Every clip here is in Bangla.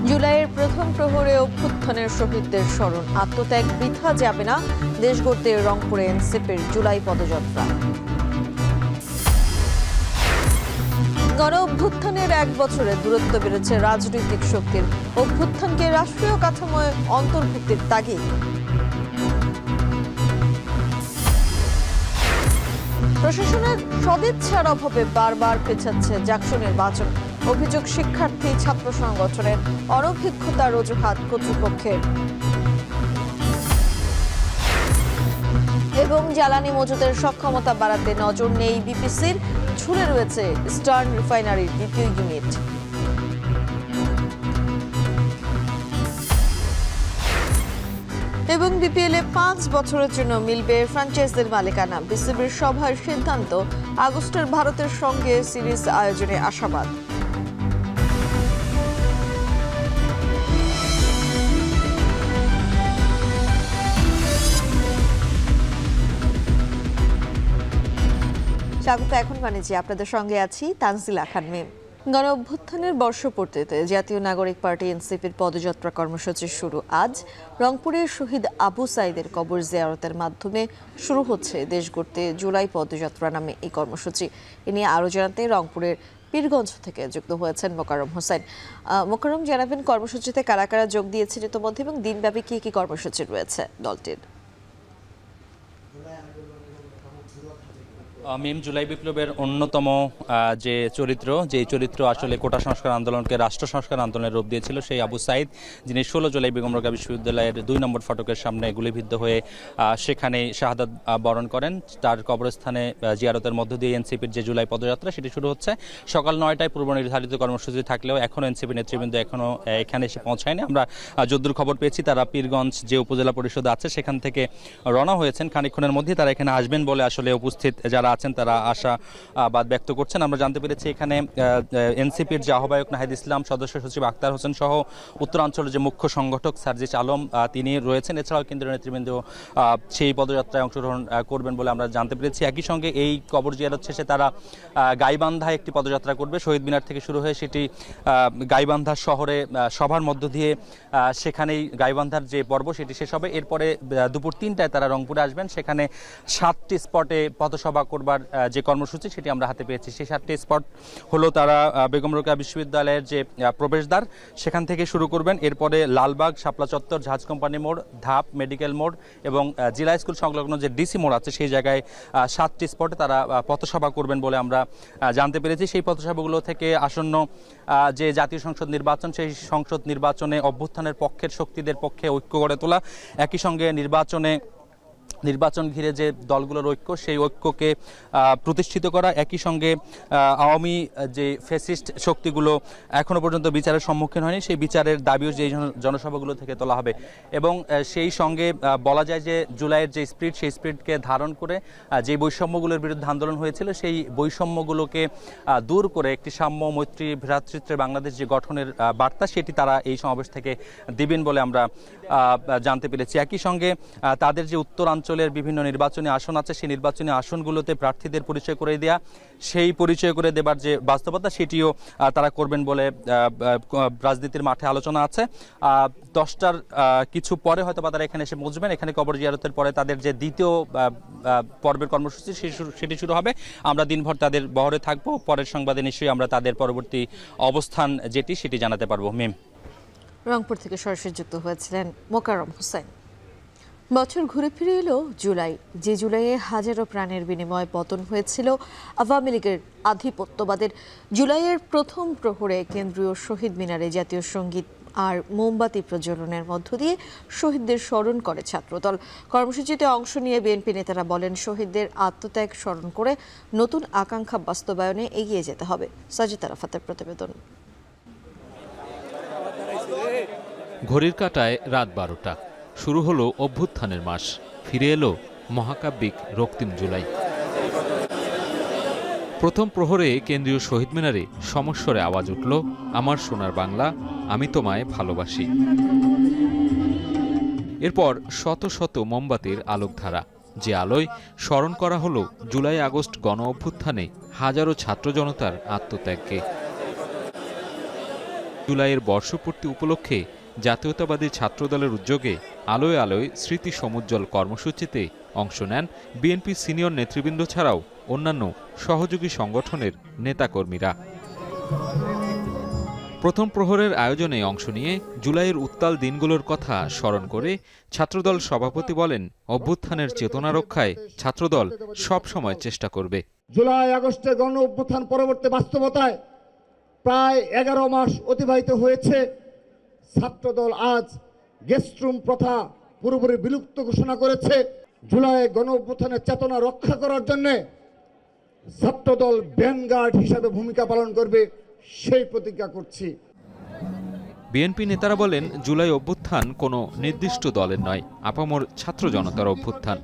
জুলাইয়ের প্রথম প্রহরে অভ্যুত্থানের শহীদদের স্মরণ, আত্মত্যাগ বৃথা যাবে না, দেশ গড়তে রংপুরে এনসিপির জুলাই পদযাত্রা। গণ অভ্যুত্থানের এক বছরে দূরত্ব বেড়েছে রাজনৈতিক শক্তির, অভ্যুত্থানকে রাষ্ট্রীয় কাঠামোয় অন্তর্ভুক্তির তাগিদ। প্রশাসনের সদিচ্ছার অভাবে বারবার পেছাচ্ছে জাকসু নির্বাচন, অভিযোগ শিক্ষার্থী ছাত্র সংগঠনের অনভিজ্ঞতার অজুহাত কর্তৃপক্ষের। এবং জ্বালানি মজুদের সক্ষমতা বাড়াতে নজর নেই বিপিসির, ঝুলে রয়েছে ইস্টার্ন রিফাইনারির দ্বিতীয় ইউনিট। এবং বিপিএলে 5 বছরের জন্য মিলবে ফ্র্যাঞ্চাইজির মালিকানা, বিসিবির সভার সিদ্ধান্ত, আগস্টের ভারতের সঙ্গে সিরিজ আয়োজনে আশাবাদ। স্বাগত, এখন বাণিজ্যে আপনাদের সঙ্গে আছি তানজিলা খান মিম। গণ অভ্যুত্থানের বর্ষপূর্তিতে জাতীয় নাগরিক পার্টি এনসিপির পদযাত্রা কর্মসূচি শুরু আজ। রংপুরের শহীদ আবু সাইদের কবর জিয়ারতের মাধ্যমে শুরু হচ্ছে দেশ গড়তে জুলাই পদযাত্রা নামে এই কর্মসূচি। এ নিয়ে আরও জানাতে রংপুরের পীরগঞ্জ থেকে যুক্ত হয়েছেন মোকাররম হোসেন। মোকাররম, জানাবেন কর্মসূচিতে কারা কারা যোগ দিয়েছেন ইতোমধ্যে এবং দিনব্যাপী কি কি কর্মসূচি রয়েছে দলটির? মিম, জুলাই বিপ্লবের অন্যতম যে চরিত্র আসলে কোটা সংস্কার আন্দোলনকে রাষ্ট্র সংস্কার আন্দোলনের রূপ দিয়েছিল, সেই আবু সাইদ, যিনি 16 জুলাই বেগম রোকেয়া বিশ্ববিদ্যালয়ের 2 নম্বর ফটকের সামনে গুলিবিদ্ধ হয়ে সেখানে শাহাদাত বরণ করেন, তার কবরস্থানে জিয়ারতের মধ্য দিয়ে এনসিপির যে জুলাই পদযাত্রা সেটি শুরু হচ্ছে সকাল 9টায়। পূর্ব নির্ধারিত কর্মসূচি থাকলেও এখনও এনসিপি নেতৃবৃন্দ এখনও এখানে এসে পৌঁছায়নি। আমরা যদ্দূর খবর পেয়েছি তারা পীরগঞ্জ যে উপজেলা পরিষদ আছে সেখান থেকে রওনা হয়েছেন, খানিকক্ষণের মধ্যে তারা এখানে আসবেন বলে আসলে উপস্থিত যারা আছেন তারা আশাবাদ ব্যক্ত করছেন। আমরা জানতে পেরেছি এখানে এনসিপির যে আহ্বায়ক নাহিদ ইসলাম, সদস্য সচিব আক্তার হোসেন সহ উত্তরাঞ্চলের যে মুখ্য সংগঠক সার্জিস আলম তিনি রয়েছেন। এছাড়াও কেন্দ্রীয় নেতৃবৃন্দ সেই পদযাত্রায় অংশগ্রহণ করবেন বলে আমরা জানতে পেরেছি। একই সঙ্গে এই কবর জিয়ারত শেষে তারা গাইবান্ধায় একটি পদযাত্রা করবে, শহীদ মিনার থেকে শুরু হয়ে সেটি গাইবান্ধা শহরে সভার মধ্য দিয়ে সেখানেই গাইবান্ধার যে পর্ব সেটি শেষ হবে। এরপরে দুপুর 3টায় তারা রংপুরে আসবেন, সেখানে 7টি স্পটে পথসভা করবার যে কর্মসূচি সেটি আমরা হাতে পেয়েছি। সেই 7টি স্পট হলো তারা বেগম রোকেয়া বিশ্ববিদ্যালয়ের যে প্রবেশদ্বার সেখান থেকে শুরু করবেন, এরপরে লালবাগ, শাপলা চত্বর, জাহাজ কোম্পানি মোড়, ধাপ, মেডিকেল মোড় এবং জিলা স্কুল সংলগ্ন যে ডিসি মোড় আছে সেই জায়গায় 7টি স্পটে তারা পথসভা করবেন বলে আমরা জানতে পেরেছি। সেই পথসভাগুলো থেকে আসন্ন যে জাতীয় সংসদ নির্বাচন, সেই সংসদ নির্বাচনে অভ্যুত্থানের পক্ষের শক্তিদের পক্ষে ঐক্য গড়ে তোলা, একই সঙ্গে নির্বাচন ঘিরে যে দলগুলোর ঐক্য সেই ঐক্যকে প্রতিষ্ঠিত করা, একই সঙ্গে আওয়ামী যে ফ্যাসিস্ট শক্তিগুলো এখনো পর্যন্ত বিচারের সম্মুখীন হয়নি সেই বিচারের দাবিও যে জনসভাগুলো থেকে তোলা হবে। এবং সেই সঙ্গে বলা যায় যে জুলাইয়ের যে স্পিরিট, সেই স্পিরিটকে ধারণ করে যে বৈষম্যগুলোর বিরুদ্ধে আন্দোলন হয়েছিল সেই বৈষম্যগুলোকে দূর করে একটি সাম্য, মৈত্রী, ভ্রাতৃত্বের বাংলাদেশ যে গঠনের বার্তা সেটি তারা এই সমাবেশ থেকে দিবেন বলে আমরা জানতে পেরেছি। একই সঙ্গে তাদের যে উত্তরাঞ্চলের বিভিন্ন নির্বাচনী আসন আছে সেই নির্বাচনী আসনগুলোতে প্রার্থীদের পরিচয় করে দেওয়া, সেই পরিচয় করে দেবার যে বাস্তবতা সেটিও তারা করবেন বলে রাজনীতির মাঠে আলোচনা আছে। 10টার কিছু পরে হয়তো তারা এখানে এসে পৌঁছবেন। এখানে কবর জিয়ারতের পরে তাদের যে দ্বিতীয় পর্বের কর্মসূচি সেটি শুরু হবে। আমরা দিনভর তাদের বহরে থাকবো, পরের সংবাদে নিশ্চয়ই আমরা তাদের পরবর্তী অবস্থান সেটি জানাতে পারবো। মিম, রংপুর থেকে সরাসরি যুক্ত হয়েছিলেন মোকাররম হোসেন। বছর ঘুরে ফিরে এলো জুলাই, যে জুলাইয়ে হাজারো প্রাণের বিনিময়ে পতন হয়েছিল আওয়ামী লীগের আধিপত্যবাদের। জুলাইয়ের প্রথম প্রহরে কেন্দ্রীয় শহীদ মিনারে জাতীয় সঙ্গীত আর মোমবাতি প্রজ্বলনের মধ্য দিয়ে শহীদদের স্মরণ করে ছাত্রদল। কর্মসূচিতে অংশ নিয়ে বিএনপি নেতারা বলেন, শহীদদের আত্মত্যাগ স্মরণ করে নতুন আকাঙ্ক্ষা বাস্তবায়নে এগিয়ে যেতে হবে। সাজিদ আরাফাতের প্রতিবেদন। ঘড়ির কাঁটায় রাত 12টা, শুরু হলো অভ্যুত্থানের মাস, ফিরে এলো মহাকাব্যিক রক্তিম জুলাই। প্রথম প্রহরে কেন্দ্রীয় শহীদ মিনারে সমস্বরে আওয়াজ উঠল, আমার সোনার বাংলা, আমি তোমায় ভালোবাসি। এরপর শত শত মোমবাতির আলোকধারা, যে আলোয় স্মরণ করা হলো জুলাই আগস্ট গণ অভ্যুত্থানে হাজারো ছাত্র জনতার আত্মত্যাগকে। জুলাইয়ের বর্ষপূর্তি উপলক্ষে জাতীয়তাবাদী ছাত্রদলের উদ্যোগে আলোয় আলোয় স্মৃতি সমুজ্জ্বল কর্মসূচিতে অংশ নেন বিএনপি সিনিয়র নেতৃবৃন্দ ছাড়াও অন্যান্য সহযোগী সংগঠনের নেতাকর্মীরা। প্রথম প্রহরের আয়োজনে অংশ নিয়ে জুলাইয়ের উত্তাল দিনগুলোর কথা স্মরণ করে ছাত্রদল সভাপতি বলেন, অভ্যুত্থানের চেতনা রক্ষায় ছাত্রদল সব সময় চেষ্টা করবে। জুলাই আগস্টের গণ অভ্যুত্থান পরবর্তী বাস্তবতায় প্রায় 11 মাস অতিবাহিত হয়েছে। ছাত্রদল আজ গেস্টরুম প্রথা পুরোপুরি বিলুপ্ত ঘোষণা করেছে। জুলাই গণ অভ্যুত্থানের চেতনা রক্ষা করার জন্য ছাত্রদল ভ্যানগার্ড হিসাবে ভূমিকা পালন করবে, সেই প্রতিজ্ঞা করছি। বিএনপি নেতারা বলেন, জুলাই অভ্যুত্থান কোনো নির্দিষ্ট দলের নয়, আপামর ছাত্র জনতার অভ্যুত্থান।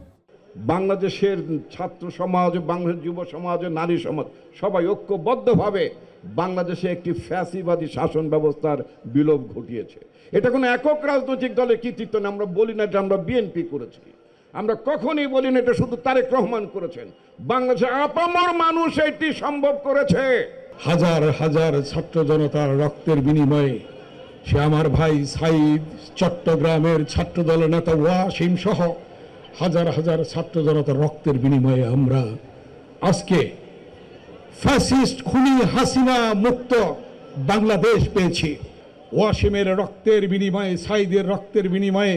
বাংলাদেশের ছাত্র সমাজ, বাংলাদেশের যুব সমাজ, নারী সমাজ সবাই ঐক্যবদ্ধভাবে বাংলাদেশে একটি ফ্যাসিবাদী শাসন ব্যবস্থার বিলোপ ঘটিয়েছে। এটা কোনো একক রাজনৈতিক দলের কৃতিত্ব না। আমরা বলি না এটা আমরা বিএনপি করেছি, আমরা কখনই বলি না এটা শুধু তারেক রহমান করেছেন। বাংলাদেশের আপামর মানুষ এটি সম্ভব করেছে। হাজার হাজার ছাত্র জনতার রক্তের বিনিময়ে, সে আমার ভাই সাইদ, চট্টগ্রামের ছাত্রদল নেতা ওয়াসিম সহ হাজার হাজার ছাত্র জনতার রক্তের বিনিময়ে আমরা আজকে ফ্যাসিস্ট খুনি হাসিনা মুক্ত বাংলাদেশ পেয়েছি। ওয়াসিমের রক্তের বিনিময়ে, সাইদের রক্তের বিনিময়ে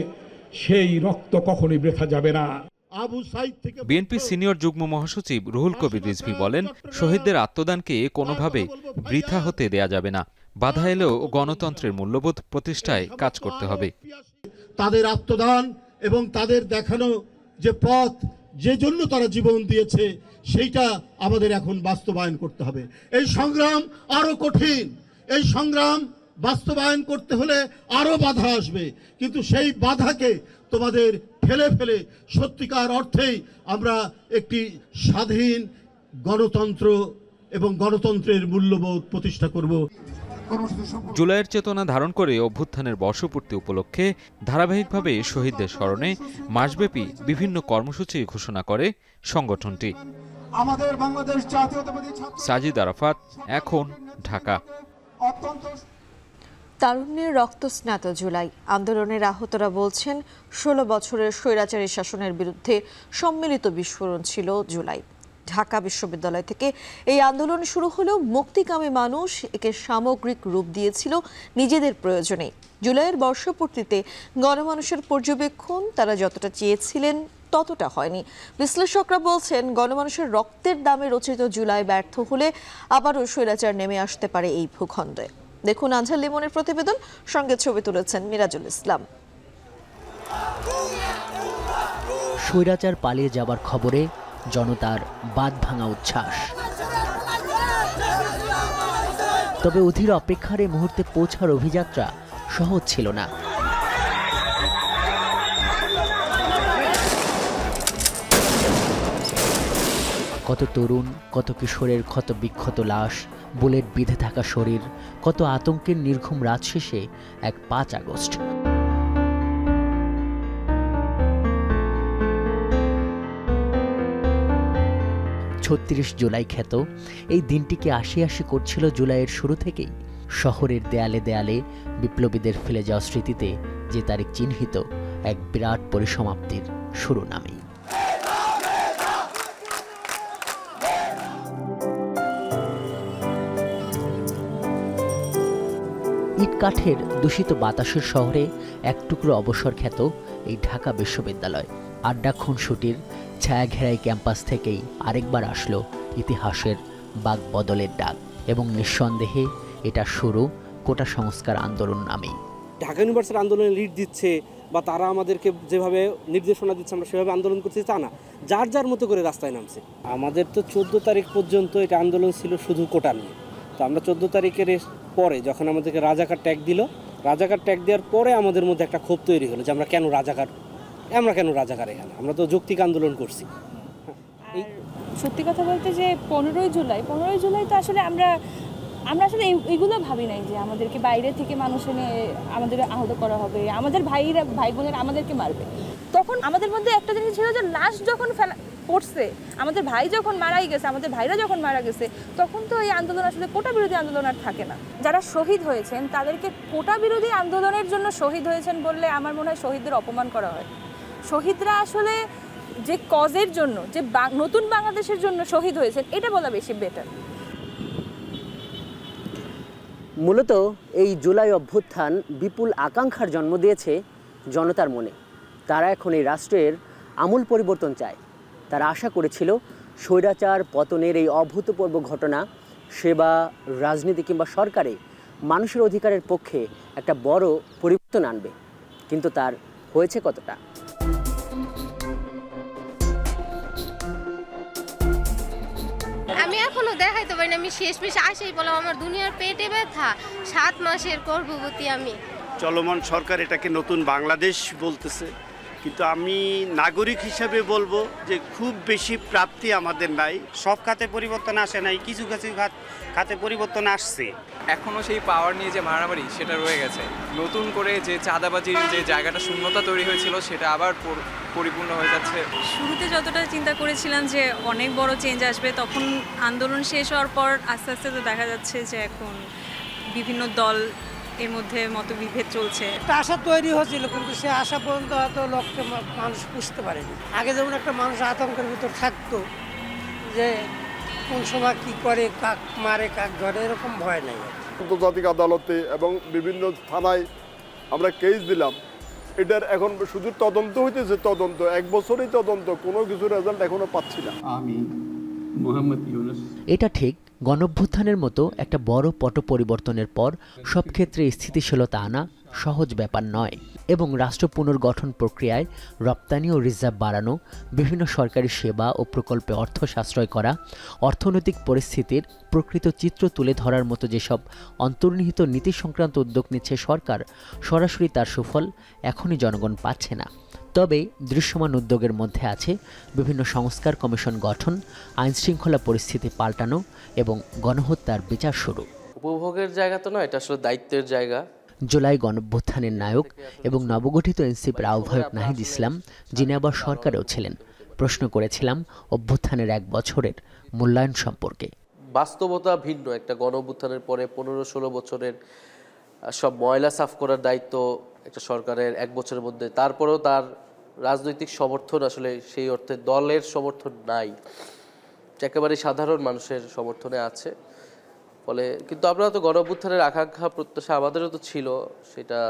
সেই রক্ত কখনই বৃথা যাবে না। বিএনপি সিনিয়র যুগ্ম মহাসচিব রুহুল কবির রিজভী বলেন, শহীদদের আত্মদানকে কোনোভাবে বৃথা হতে দেয়া যাবে না। বাধা এলেও গণতন্ত্রের মূল্যবোধ প্রতিষ্ঠায় কাজ করতে হবে। তাদের আত্মদান এবং তাদের দেখানো যে পথ, যে জন্য তারা জীবন দিয়েছে, সেইটা আমাদের এখন বাস্তবায়ন করতে হবে। এই সংগ্রাম আরো কঠিন, এই সংগ্রাম বাস্তবায়ন করতে হলে আরো বাধা আসবে, কিন্তু সেই বাধাকে তোমাদের ফেলে ফেলে সত্যিকার অর্থেই আমরা একটি স্বাধীন গণতন্ত্র এবং গণতন্ত্রের মূল্যবোধ প্রতিষ্ঠা করব। জুলাইয়ের চেতনা ধারণ করে অভ্যুত্থানের বর্ষপূর্তি উপলক্ষে ধারাবাহিকভাবে শহীদদের স্মরণে মাসব্যাপী বিভিন্ন কর্মসূচি ঘোষণা করে সংগঠনটি। আমাদের বাংলাদেশ জাতীয়তাবাদী সাজিদ আরাফাত, এখন, ঢাকা। তারুণ্যের রক্তস্নাত জুলাই আন্দোলনের আহতরা বলছেন, 16 বছরের স্বৈরাচারী শাসনের বিরুদ্ধে সম্মিলিত বিস্ফোরণ ছিল জুলাই। ঢাকা বিশ্ববিদ্যালয় থেকে এই আন্দোলন শুরু হলেও মুক্তিকামী মানুষ একে সামগ্রিক রূপ দিয়েছিল নিজেদের প্রয়োজনে। জুলাইয়ের বর্ষপূর্তিতে গণমানুষের পর্যবেক্ষণ তারা যতটা চেয়েছিলেন ততটা হয়নি। বিশ্লেষকরা বলছেন, গণমানুষের রক্তের দামে রচিত জুলাই ব্যর্থ হলে আবারও স্বৈরাচার নেমে আসতে পারে এই ভূখণ্ডে। দেখুন আনজার লিমনের প্রতিবেদন, সঙ্গে ছবি তুলেছেন মিরাজুল ইসলাম। স্বৈরাচার পালিয়ে যাবার খবরে জনতার বাঁধ ভাঙা উচ্ছ্বাস। তবে অধীর অপেক্ষার এই মুহূর্তে পৌঁছার অভিযাত্রা সহজ ছিল না। কত তরুণ, কত কিশোরের ক্ষত বিক্ষত লাশ, বুলেট বিঁধে থাকা শরীর, কত আতঙ্কের নির্ঘুম রাত শেষে এক 5 আগস্ট। জুলাই খ্যাত এই দিনটিকে আশি আশি করছিল জুলাইয়ের শুরু থেকেই। শহরের দেয়ালে দেয়ালে বিপ্লবীদের ফেলে যাওয়া স্মৃতিতে যে তারিখ চিহ্নিত এক বিরাট পরিসমাপ্তির শুরু নামেই। ইটকাঠের দূষিত বাতাসের শহরে এক টুকরো অবসর খ্যাত এই ঢাকা বিশ্ববিদ্যালয়। আড্ডা খুনসুটির ছায়া ঘেরাই ক্যাম্পাস থেকেই আরেকবার আসলো ইতিহাসের বাক বদলের ডাক, এবং নিঃসন্দেহে এটা শুরু কোটা সংস্কার আন্দোলন নামেই। ঢাকা ইউনিভার্সিটির আন্দোলনে লিড দিচ্ছে বা তারা আমাদেরকে যেভাবে নির্দেশনা দিচ্ছে আমরা সেভাবে আন্দোলন করছি তা না, যার যার মতো করে রাস্তায় নামছে। আমাদের তো 14 তারিখ পর্যন্ত এটা আন্দোলন ছিল শুধু কোটা নিয়ে। তো আমরা 14 তারিখের পরে যখন আমাদেরকে রাজাকার ট্যাগ দিল, রাজাকার ট্যাগ দেওয়ার পরে আমাদের মধ্যে একটা ক্ষোভ তৈরি হলো যে আমরা কেন রাজাকার এখানে, আমরা তো যৌক্তিক আন্দোলন করছি। এই সত্যি কথা বলতে যে 15 জুলাই তো আসলে আমরা আসলে এইগুলো ভাবি নাই যে আমাদেরকে বাইরে থেকে মানুষ এনে আমাদের আহত করা হবে, আমাদের ভাই বোনেরা আমাদেরকে মারবে। তখন আমাদের মধ্যে একটা জিনিস ছিল যে লাশ যখন পড়ছে, আমাদের ভাই যখন মারাই গেছে, আমাদের ভাইরা যখন মারা গেছে, তখন তো এই আন্দোলন আসলে কোটা বিরোধী আন্দোলন আর থাকে না। যারা শহীদ হয়েছেন তাদেরকে কোটা বিরোধী আন্দোলনের জন্য শহীদ হয়েছেন বললে আমার মনে হয় শহীদদের অপমান করা হয়। শহীদরা আসলে যে কজের জন্য, যে নতুন বাংলাদেশের জন্য শহীদ হয়েছেন, এটা বলা বেশি বেটার। মূলত এই জুলাই অভ্যুত্থান বিপুল আকাঙ্ক্ষার জন্ম দিয়েছে জনতার মনে। তারা এখন এই রাষ্ট্রের আমূল পরিবর্তন চায়। তারা আশা করেছিল স্বৈরাচার পতনের এই অভূতপূর্ব ঘটনা সেবা, রাজনীতি কিংবা সরকারে মানুষের অধিকারের পক্ষে একটা বড় পরিবর্তন আনবে, কিন্তু তার হয়েছে কতটা? আমি এখনো দেখাইতে পারি না, আমি শেষমেশ আসেই বললাম আমার দুনিয়ার পেটে ব্যথা, 7 মাসের গর্ভবতী আমি। চলমান সরকার এটাকে নতুন বাংলাদেশ বলতেছে, কিন্তু আমি নাগরিক হিসেবে বলবো যে খুব বেশি প্রাপ্তি আমাদের নাই। সব খাতে পরিবর্তন আসে নাই, কিছু কিছু খাতে পরিবর্তন আসছে। এখনও সেই পাওয়ার নিয়ে যে মারামারি সেটা রয়ে গেছে। নতুন করে যে চাঁদাবাজির যে জায়গাটা শূন্যতা তৈরি হয়েছিল সেটা আবার পরিপূর্ণ হয়ে যাচ্ছে। শুরুতে যতটা চিন্তা করেছিলাম যে অনেক বড় চেঞ্জ আসবে, তখন আন্দোলন শেষ হওয়ার পর আস্তে আস্তে তো দেখা যাচ্ছে যে এখন বিভিন্ন দল এর মধ্যে মতবিভেদ চলছে। একটা আশা তৈরি হয়েছিল, কিন্তু সে আশা পর্যন্ত হয়তো লক্ষ্যে মানুষ বুঝতে পারেনি। আগে যেমন একটা মানুষ আতঙ্কের ভিতর থাকতো যে কোন সময় কী করে, কাক মারে কাক ধরে, এরকম ভয় নেই। আন্তর্জাতিক আদালতে এবং বিভিন্ন থানায় আমরা কেস দিলাম, এটার এখন শুধু তদন্ত হইতেছে, তদন্ত 1 বছরই তদন্ত, কোনো কিছু রেজাল্ট এখনো পাচ্ছি না। আমি মোহাম্মদ ইউনুস। এটা ঠিক, গণঅভ্যুত্থানের মতো একটা বড় পট পরিবর্তনের পর সব ক্ষেত্রে স্থিতিশীলতা আনা সহজ ব্যাপার নয়, এবং রাষ্ট্র পুনর্গঠন প্রক্রিয়ায় রপ্তানি ও রিজার্ভ বাড়ানো, বিভিন্ন সরকারি সেবা ও প্রকল্পে অর্থ সাশ্রয় করা, অর্থনৈতিক পরিস্থিতির প্রকৃত চিত্র তুলে ধরার মতো যেসব অন্তর্নিহিত নীতি সংক্রান্ত উদ্যোগ নিচ্ছে সরকার, সরাসরি তার সুফল এখনই জনগণ পাচ্ছে না। তবে দৃশ্যমান উদ্যোগের মধ্যে আছে বিভিন্ন সংস্কার কমিশন গঠন, আইনশৃঙ্খলা পরিস্থিতি পাল্টানো এবং গণহত্যার বিচার শুরু। উপভোগের জায়গা তো নয়, এটা আসলে দায়িত্বের জায়গা। জুলাই গণঅভ্যুত্থানের নায়ক এবং নবগঠিত এনসিপির আহ্বায়ক নাহিদ ইসলাম, যিনি আবার সরকারেও ছিলেন, প্রশ্ন করেছিলাম অভ্যুত্থানের 1 বছরের মূল্যায়ন সম্পর্কে। বাস্তবতা ভিন্ন। একটা গণঅভ্যুত্থানের পরে 15-16 বছরের সব ময়লা সাফ করার দায়িত্ব একটা সরকারের 1 বছরের মধ্যে। তারপরেও তার রাজনৈতিক সমর্থন আসলে সেই অর্থে দলের সমর্থন নাই, একেবারে সাধারণ মানুষের সমর্থনে আছে। ফলে কিন্তু আমরা তো গণঅভ্যুত্থানের আকাঙ্ক্ষা প্রত্যাশা আমাদেরও তো ছিল, সেটা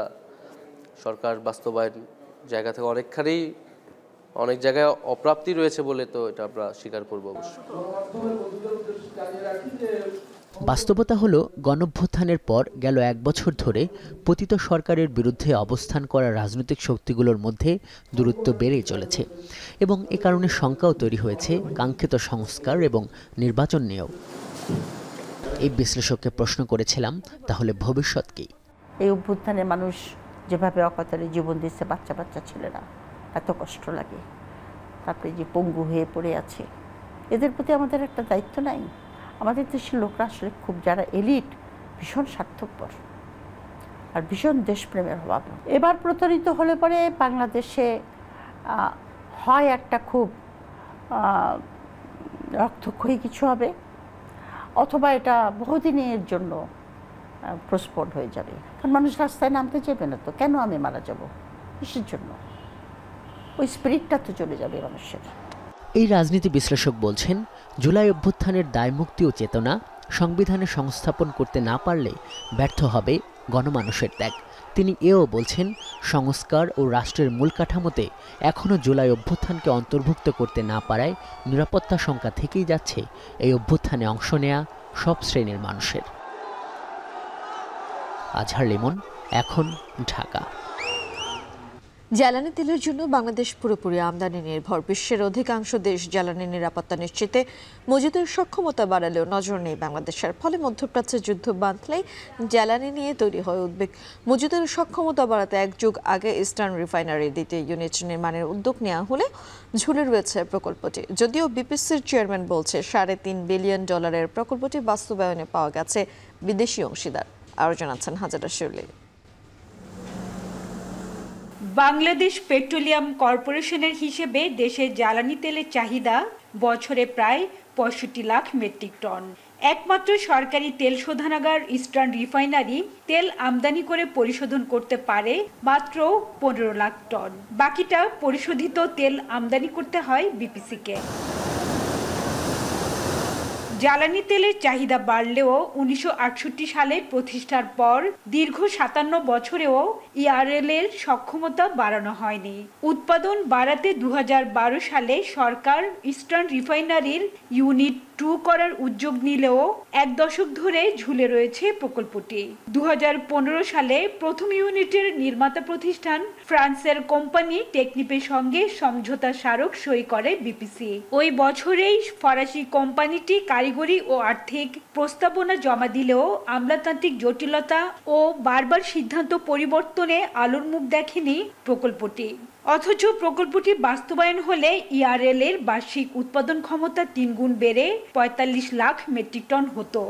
সরকার বাস্তবায়ন জায়গা থেকে অনেক জায়গায় অপ্রাপ্তি রয়েছে বলে তো এটা আমরা স্বীকার করবো অবশ্যই। বাস্তবতা হলো গণঅভ্যুত্থানের পর গেল 1 বছর ধরে পতিত সরকারের বিরুদ্ধে অবস্থান করা রাজনৈতিক শক্তিগুলোর মধ্যে দূরত্ব বেড়েই চলেছে, এবং এ কারণে শঙ্কাও তৈরি হয়েছে কাঙ্ক্ষিত সংস্কার এবং নির্বাচন নিয়েও। এই বিশ্লেষককে প্রশ্ন করেছিলাম, তাহলে ভবিষ্যৎ কি? এই অভ্যুত্থানে মানুষ যেভাবে অকাতরে জীবন দিচ্ছে, বাচ্চা বাচ্চা ছেলেরা, এত কষ্ট লাগে, তারপরে যে পঙ্গু হয়ে পড়ে আছে, এদের প্রতি আমাদের একটা দায়িত্ব নাই? আমাদের দেশের লোকরা আসলে খুব, যারা এলিট, ভীষণ স্বার্থপর আর ভীষণ দেশপ্রেমের অভাব। এবার প্রতারিত হলে পরে বাংলাদেশে হয় একটা খুব রক্তক্ষয়ী কিছু হবে, অথবা এটা বহুদিনের জন্য পোস্টপোন্ড হয়ে যাবে। কারণ মানুষ রাস্তায় নামতে যাবে না তো, কেন আমি মারা যাব, কিসের জন্য? ওই স্পিরিটটা তো চলে যাবে মানুষের। এই রাজনীতি বিশ্লেষক বলছেন, জুলাই অভ্যুত্থানের দায়মুক্তি ও চেতনা সংবিধানে সংস্থাপন করতে না পারলে ব্যর্থ হবে গণমানুষের ত্যাগ। তিনি এও বলছেন, সংস্কার ও রাষ্ট্রের মূল কাঠামোতে এখনও জুলাই অভ্যুত্থানকে অন্তর্ভুক্ত করতে না পারায় নিরাপত্তা শঙ্কা থেকেই যাচ্ছে এই অভ্যুত্থানে অংশ নেয়া সব শ্রেণীর মানুষের। আজহার লিমন, এখন, ঢাকা। জ্বালানি তেলের জন্য বাংলাদেশ পুরোপুরি আমদানি নির্ভর। বিশ্বের অধিকাংশ দেশ জ্বালানি নিরাপত্তা নিশ্চিতে মজুদের সক্ষমতা বাড়ালেও নজর নেই বাংলাদেশের। ফলে মধ্যপ্রাচ্যে যুদ্ধ বাঁধলেই জ্বালানি নিয়ে তৈরি হয় উদ্বেগ। মজুদের সক্ষমতা বাড়াতে 1 যুগ আগে ইস্টার্ন রিফাইনারির 2টি ইউনিট নির্মাণের উদ্যোগ নেওয়া হলে ঝুলে রয়েছে প্রকল্পটি। যদিও বিপিসির চেয়ারম্যান বলছে $3.5 বিলিয়ন প্রকল্পটি বাস্তবায়নে পাওয়া গেছে বিদেশি অংশীদার। আরও জানাচ্ছেন হাজারা শিউলি। বাংলাদেশ পেট্রোলিয়াম কর্পোরেশনের হিসেবে দেশের জ্বালানি তেলের চাহিদা বছরে প্রায় 65 লাখ মেট্রিক টন। একমাত্র সরকারি তেল শোধনাগার ইস্টার্ন রিফাইনারি তেল আমদানি করে পরিশোধন করতে পারে মাত্র 15 লাখ টন। বাকিটা পরিশোধিত তেল আমদানি করতে হয় বিপিসিকে। জ্বালানি তেলের চাহিদা বাড়লেও 1968 সালে প্রতিষ্ঠার পর দীর্ঘ 57 বছরেও ইআরএল এর সক্ষমতা বাড়ানো হয়নি। উৎপাদন বাড়াতে 2012 সালে সরকার ইস্টার্ন রিফাইনারির ইউনিট 2 করার উদ্যোগ নিলেও 1 দশক ধরে ঝুলে রয়েছে প্রকল্পটি। 2015 সালে প্রথম ইউনিটের নির্মাতা প্রতিষ্ঠান ফ্রান্সের কোম্পানি টেকনিপের সঙ্গে সমঝোতা স্মারক সই করে বিপিসি। ওই বছরেই ফরাসি কোম্পানিটি কারিগরি ও আর্থিক প্রস্তাবনা জমা দিলেও আমলাতান্ত্রিক জটিলতা ও বারবার সিদ্ধান্ত পরিবর্তনে আলোর মুখ দেখেনি প্রকল্পটি। অথচ প্রকল্পটি বাস্তবায়ন হলে ইআরএল এর বার্ষিক উৎপাদন ক্ষমতা 3 গুণ বেড়ে 45 লাখ মেট্রিক টন হতো।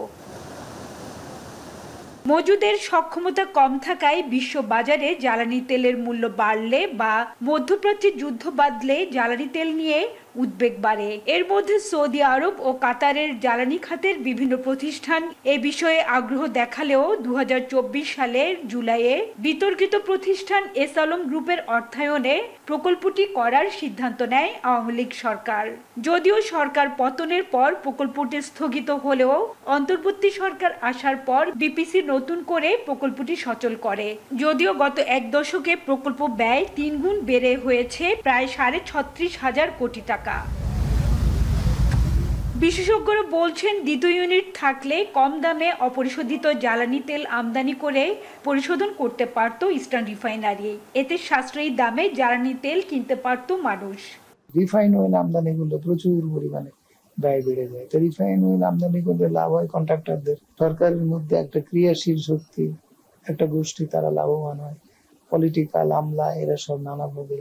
মজুদের সক্ষমতা কম থাকায় বিশ্ব বাজারে জ্বালানি তেলের মূল্য বাড়লে বা মধ্যপ্রাচ্যে যুদ্ধ বাঁধলে জ্বালানি তেল নিয়ে উদ্বেগ বাড়ে। এর মধ্যে সৌদি আরব ও কাতারের জ্বালানি খাতের বিভিন্ন প্রতিষ্ঠান এ বিষয়ে আগ্রহ দেখালেও 2024 সালের জুলাইয়ে বিতর্কিত প্রতিষ্ঠান এস আলম গ্রুপের অর্থায়নে প্রকল্পটি করার সিদ্ধান্ত নেয় আওয়ামী লীগ সরকার। যদিও সরকার পতনের পর প্রকল্পটি স্থগিত হলেও অন্তর্বর্তী সরকার আসার পর বিপিসি নতুন করে প্রকল্পটি সচল করে। যদিও গত 1 দশকে প্রকল্প ব্যয় 3 গুণ বেড়ে হয়েছে প্রায় 36,500 কোটি টাকা। বিশেষজ্ঞরা বলছেন দ্বিতীয় ইউনিট থাকলে কম দামে অপরিশোধিত জ্বালানি তেল আমদানি করে পরিশোধন করতে পারত ইস্টার্ন রিফাইনারি। এতে সাশ্রয়ী দামে জ্বালানি তেল কিনতে পারত মানুষ। রিফাইন অয়েল আমদানি করলে প্রচুর পরিমাণে ব্যয় বেড়ে যায়। তো রিফাইন অয়েল আমদানি করলে লাভ হয় কন্ট্রাক্টরদের। সরকারের মধ্যে একটা ক্রিয়াশীল শক্তি, একটা গোষ্ঠী, তারা লাভবান হয়। পলিটিক্যাল আমলা এরা সব নানাভাবে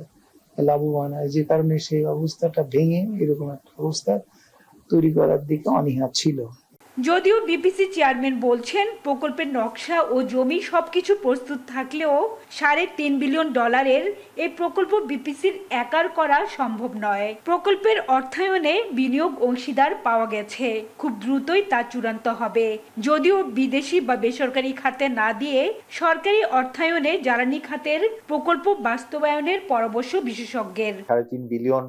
লাভবান হয়, যে কারণে সেই অবস্থাটা ভেঙে এরকম একটা অবস্থা তৈরি করার দিকে অনীহা ছিল। যদিও বিপিসি চেয়ারম্যান বলছেন প্রকল্পের নকশা ও জমি সবকিছু প্রস্তুত থাকলেও $3.5 বিলিয়ন এই প্রকল্প বিপিসির একার করা সম্ভব নয়। প্রকল্পের অর্থায়নে বিনিয়োগ অংশীদার পাওয়া গেছে, খুব দ্রুতই তা চূড়ান্ত হবে। যদিও বিদেশি বা বেসরকারি খাতে না দিয়ে সরকারি অর্থায়নে জ্বালানি খাতের প্রকল্প বাস্তবায়নের পরামর্শ বিশেষজ্ঞের। $3.5 বিলিয়ন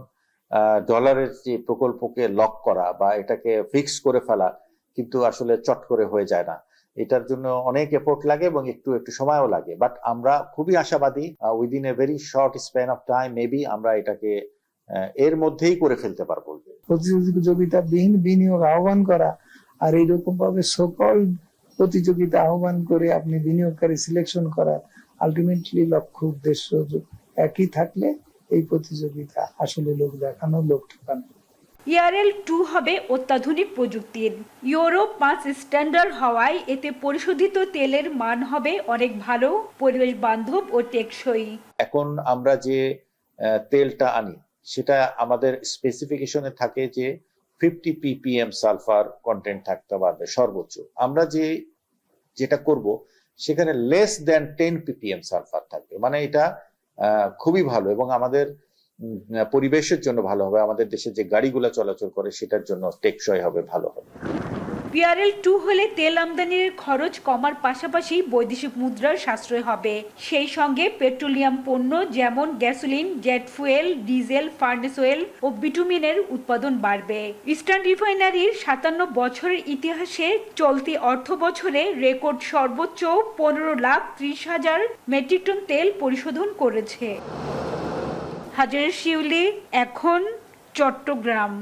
যে প্রকল্পকে লক করা বা এটাকে ফিক্স করে ফেলা কিন্তু আসলে চট করে হয়ে যায় না। এটার জন্য অনেক এফোর্ট লাগে এবং একটু সময়ও লাগে। বাট আমরা খুবই আশাবাদী within a very short span of time maybe আমরা এটাকে এর মধ্যেই করে ফেলতে পারবো। প্রতিযোগিতাবিহীন বিনিয়োগ আহ্বান করা আর এইরকম ভাবে সকল প্রতিযোগিতা আহ্বান করে আপনি বিনিয়োগকারী সিলেকশন করা, আলটিমেটলি লক্ষ্য উদ্দেশ্য একই থাকলে এই প্রতিযোগিতা আসলে লোক দেখানো, লোক ঠকানো। ইআরএল 2 হবে অত্যাধুনিক প্রযুক্তির। ইউরো 5 স্ট্যান্ডার্ড হওয়ায় এতে পরিশোধিত তেলের মান হবে অনেক ভালো, পরিবেশ বান্ধব ও টেকসই। এখন আমরা যে তেলটা আনি সেটা আমাদের স্পেসিফিকেশনে থাকে যে 50 ppm সালফার কন্টেন্ট থাকতে পারবে সর্বোচ্চ। আমরা যেটা করব সেখানে লেস দ্যান 10 ppm সালফার থাকবে, মানে এটা খুবই ভালো এবং আমাদের পরিবেশের জন্য ভালো হবে, আমাদের দেশে যে গাড়িগুলো চলাচল করে সেটার জন্য টেকসই হবে, ভালো হবে। ইআরএল 2 হলে তেল আমদানির খরচ কমার পাশাপাশি বৈদেশিক মুদ্রার সাশ্রয় হবে। সেই সঙ্গে পেট্রোলিয়াম পণ্য যেমন gasoline, jet fuel, diesel, furnace oil ও বিটুমিনের উৎপাদন বাড়বে। ইস্টার্ন রিফাইনারির 57 বছরের ইতিহাসে চলতি অর্থ বছরে রেকর্ড সর্বোচ্চ 15,30,000 মেট্রিক টন তেল পরিশোধন করেছে। হাজারের শিউলি, এখন চট্টগ্রাম।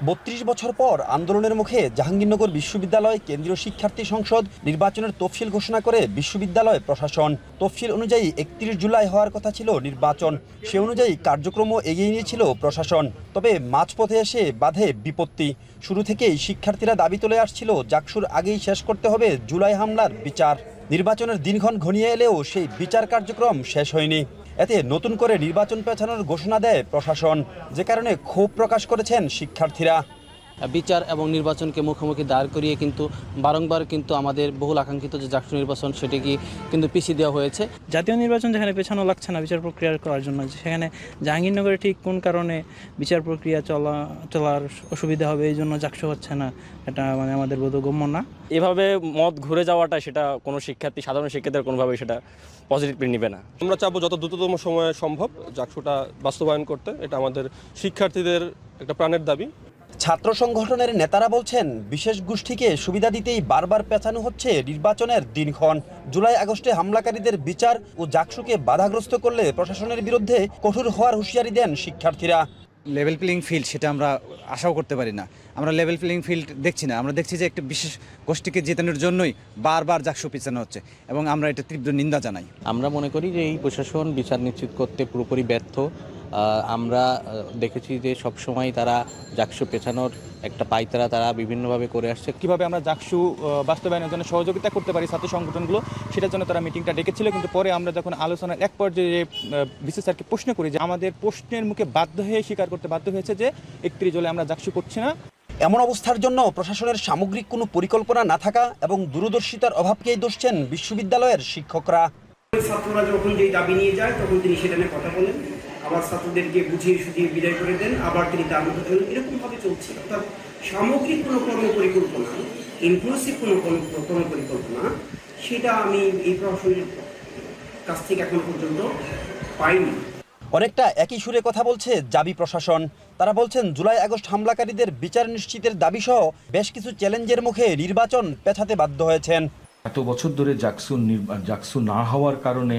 32 বছর পর আন্দোলনের মুখে জাহাঙ্গীরনগর বিশ্ববিদ্যালয় কেন্দ্রীয় শিক্ষার্থী সংসদ নির্বাচনের তফসিল ঘোষণা করে বিশ্ববিদ্যালয় প্রশাসন। তফসিল অনুযায়ী 31 জুলাই হওয়ার কথা ছিল নির্বাচন, সে অনুযায়ী কার্যক্রমও এগিয়ে নিয়েছিল প্রশাসন। তবে মাঝপথে এসে বাধে বিপত্তি। শুরু থেকেই শিক্ষার্থীরা দাবি তুলে আসছিল জাকসুর আগেই শেষ করতে হবে জুলাই হামলার বিচার। নির্বাচনের দিনক্ষণ ঘনিয়ে এলেও সেই বিচার কার্যক্রম শেষ হয়নি। এতে নতুন করে নির্বাচন পেছানোর ঘোষণা দেয় প্রশাসন, যে কারণে ক্ষোভ প্রকাশ করেছেন শিক্ষার্থীরা। বিচার এবং নির্বাচনকে মুখোমুখি দাঁড় করিয়ে কিন্তু বারংবার কিন্তু আমাদের বহুল আকাঙ্ক্ষিত যে জাকসু নির্বাচন সেটিকে কিন্তু পিছিয়ে দেওয়া হয়েছে। জাতীয় নির্বাচন যেখানে পেছানো লাগছে না বিচার প্রক্রিয়া করার জন্য, সেখানে জাহাঙ্গীরনগরে ঠিক কোন কারণে বিচার প্রক্রিয়া চলার অসুবিধা হবে এই জন্য জাকসু হচ্ছে না, এটা মানে আমাদের বোধগম্য না। এভাবে মত ঘুরে যাওয়াটা সেটা কোনো শিক্ষার্থী, সাধারণ শিক্ষার্থীরা কোনোভাবেই সেটা পজিটিভলি নেবে না। আমরা চাবো যত দ্রুততম সময়ে সম্ভব জাকসুটা বাস্তবায়ন করতে, এটা আমাদের শিক্ষার্থীদের একটা প্রাণের দাবি। ছাত্র সংগঠনের নেতারা বলছেন বিশেষ গোষ্ঠীকে সুবিধা দিতেই বারবার পেছানো হচ্ছে নির্বাচনের দিনক্ষণ। জুলাই আগস্টে হামলাকারীদের বিচার ও জাকসুকে বাধাগ্রস্ত করলে প্রশাসনের বিরুদ্ধে কঠোর হওয়ার হুঁশিয়ারি দেন শিক্ষার্থীরা। লেভেল প্লেইং ফিল্ড সেটা আমরা আশাও করতে পারি না। আমরা লেভেল প্লেইং ফিল্ড দেখছি না, আমরা দেখছি যে একটা বিশেষ গোষ্ঠীকে জেতানোর জন্যই বারবার জাকসু পিছানো হচ্ছে এবং আমরা এটা তীব্র নিন্দা জানাই। আমরা মনে করি যে এই প্রশাসন বিচার নিশ্চিত করতে পুরোপুরি ব্যর্থ। আমরা দেখেছি যে সবসময় তারা জাকসু পেছানোর একটা পায়তারা তারা বিভিন্নভাবে করে আসছে। কীভাবে আমরা জাকসু বাস্তবায়নের জন্য সহযোগিতা করতে পারি ছাত্র সংগঠনগুলো, সেটার জন্য তারা মিটিংটা ডেকেছিল। কিন্তু পরে আমরা যখন আলোচনার এক পর্যায়ে বিসি স্যারকে প্রশ্ন করি যে আমাদের প্রশ্নের মুখে বাধ্য হয়ে স্বীকার করতে বাধ্য হয়েছে যে 31 জুলাই আমরা জাকসু করছি না। এমন অবস্থার জন্য প্রশাসনের সামগ্রিক কোনো পরিকল্পনা না থাকা এবং দূরদর্শিতার অভাবকেই দোষছেন বিশ্ববিদ্যালয়ের শিক্ষকরা। ছাত্ররা যখন যেই দাবি নিয়ে যায় তখন তিনি সেটা নিয়ে কথা বলেন, আবার ছাত্রদেরকে বুঝিয়ে সুঝিয়ে বিদায় করে দেন, আবার তিনি তার মতো চলেন, এরকমভাবে চলছে। অর্থাৎ সামগ্রিক কোনো কর্মপরিকল্পনা, ইনক্লুসিভ কোনো কর্মপরিকল্পনা, সেটা আমি এই প্রশাসনের কাছ থেকে এখন পর্যন্ত পাইনি। অনেকটা একই সুরে কথা বলছে জাবি প্রশাসন। তারা বলছেন জুলাই আগস্ট হামলাকারীদের বিচার নিশ্চিতের দাবিসহ বেশ কিছু চ্যালেঞ্জের মুখে নির্বাচন পেছাতে বাধ্য হয়েছেন। এত বছর ধরে জাকসু না হওয়ার কারণে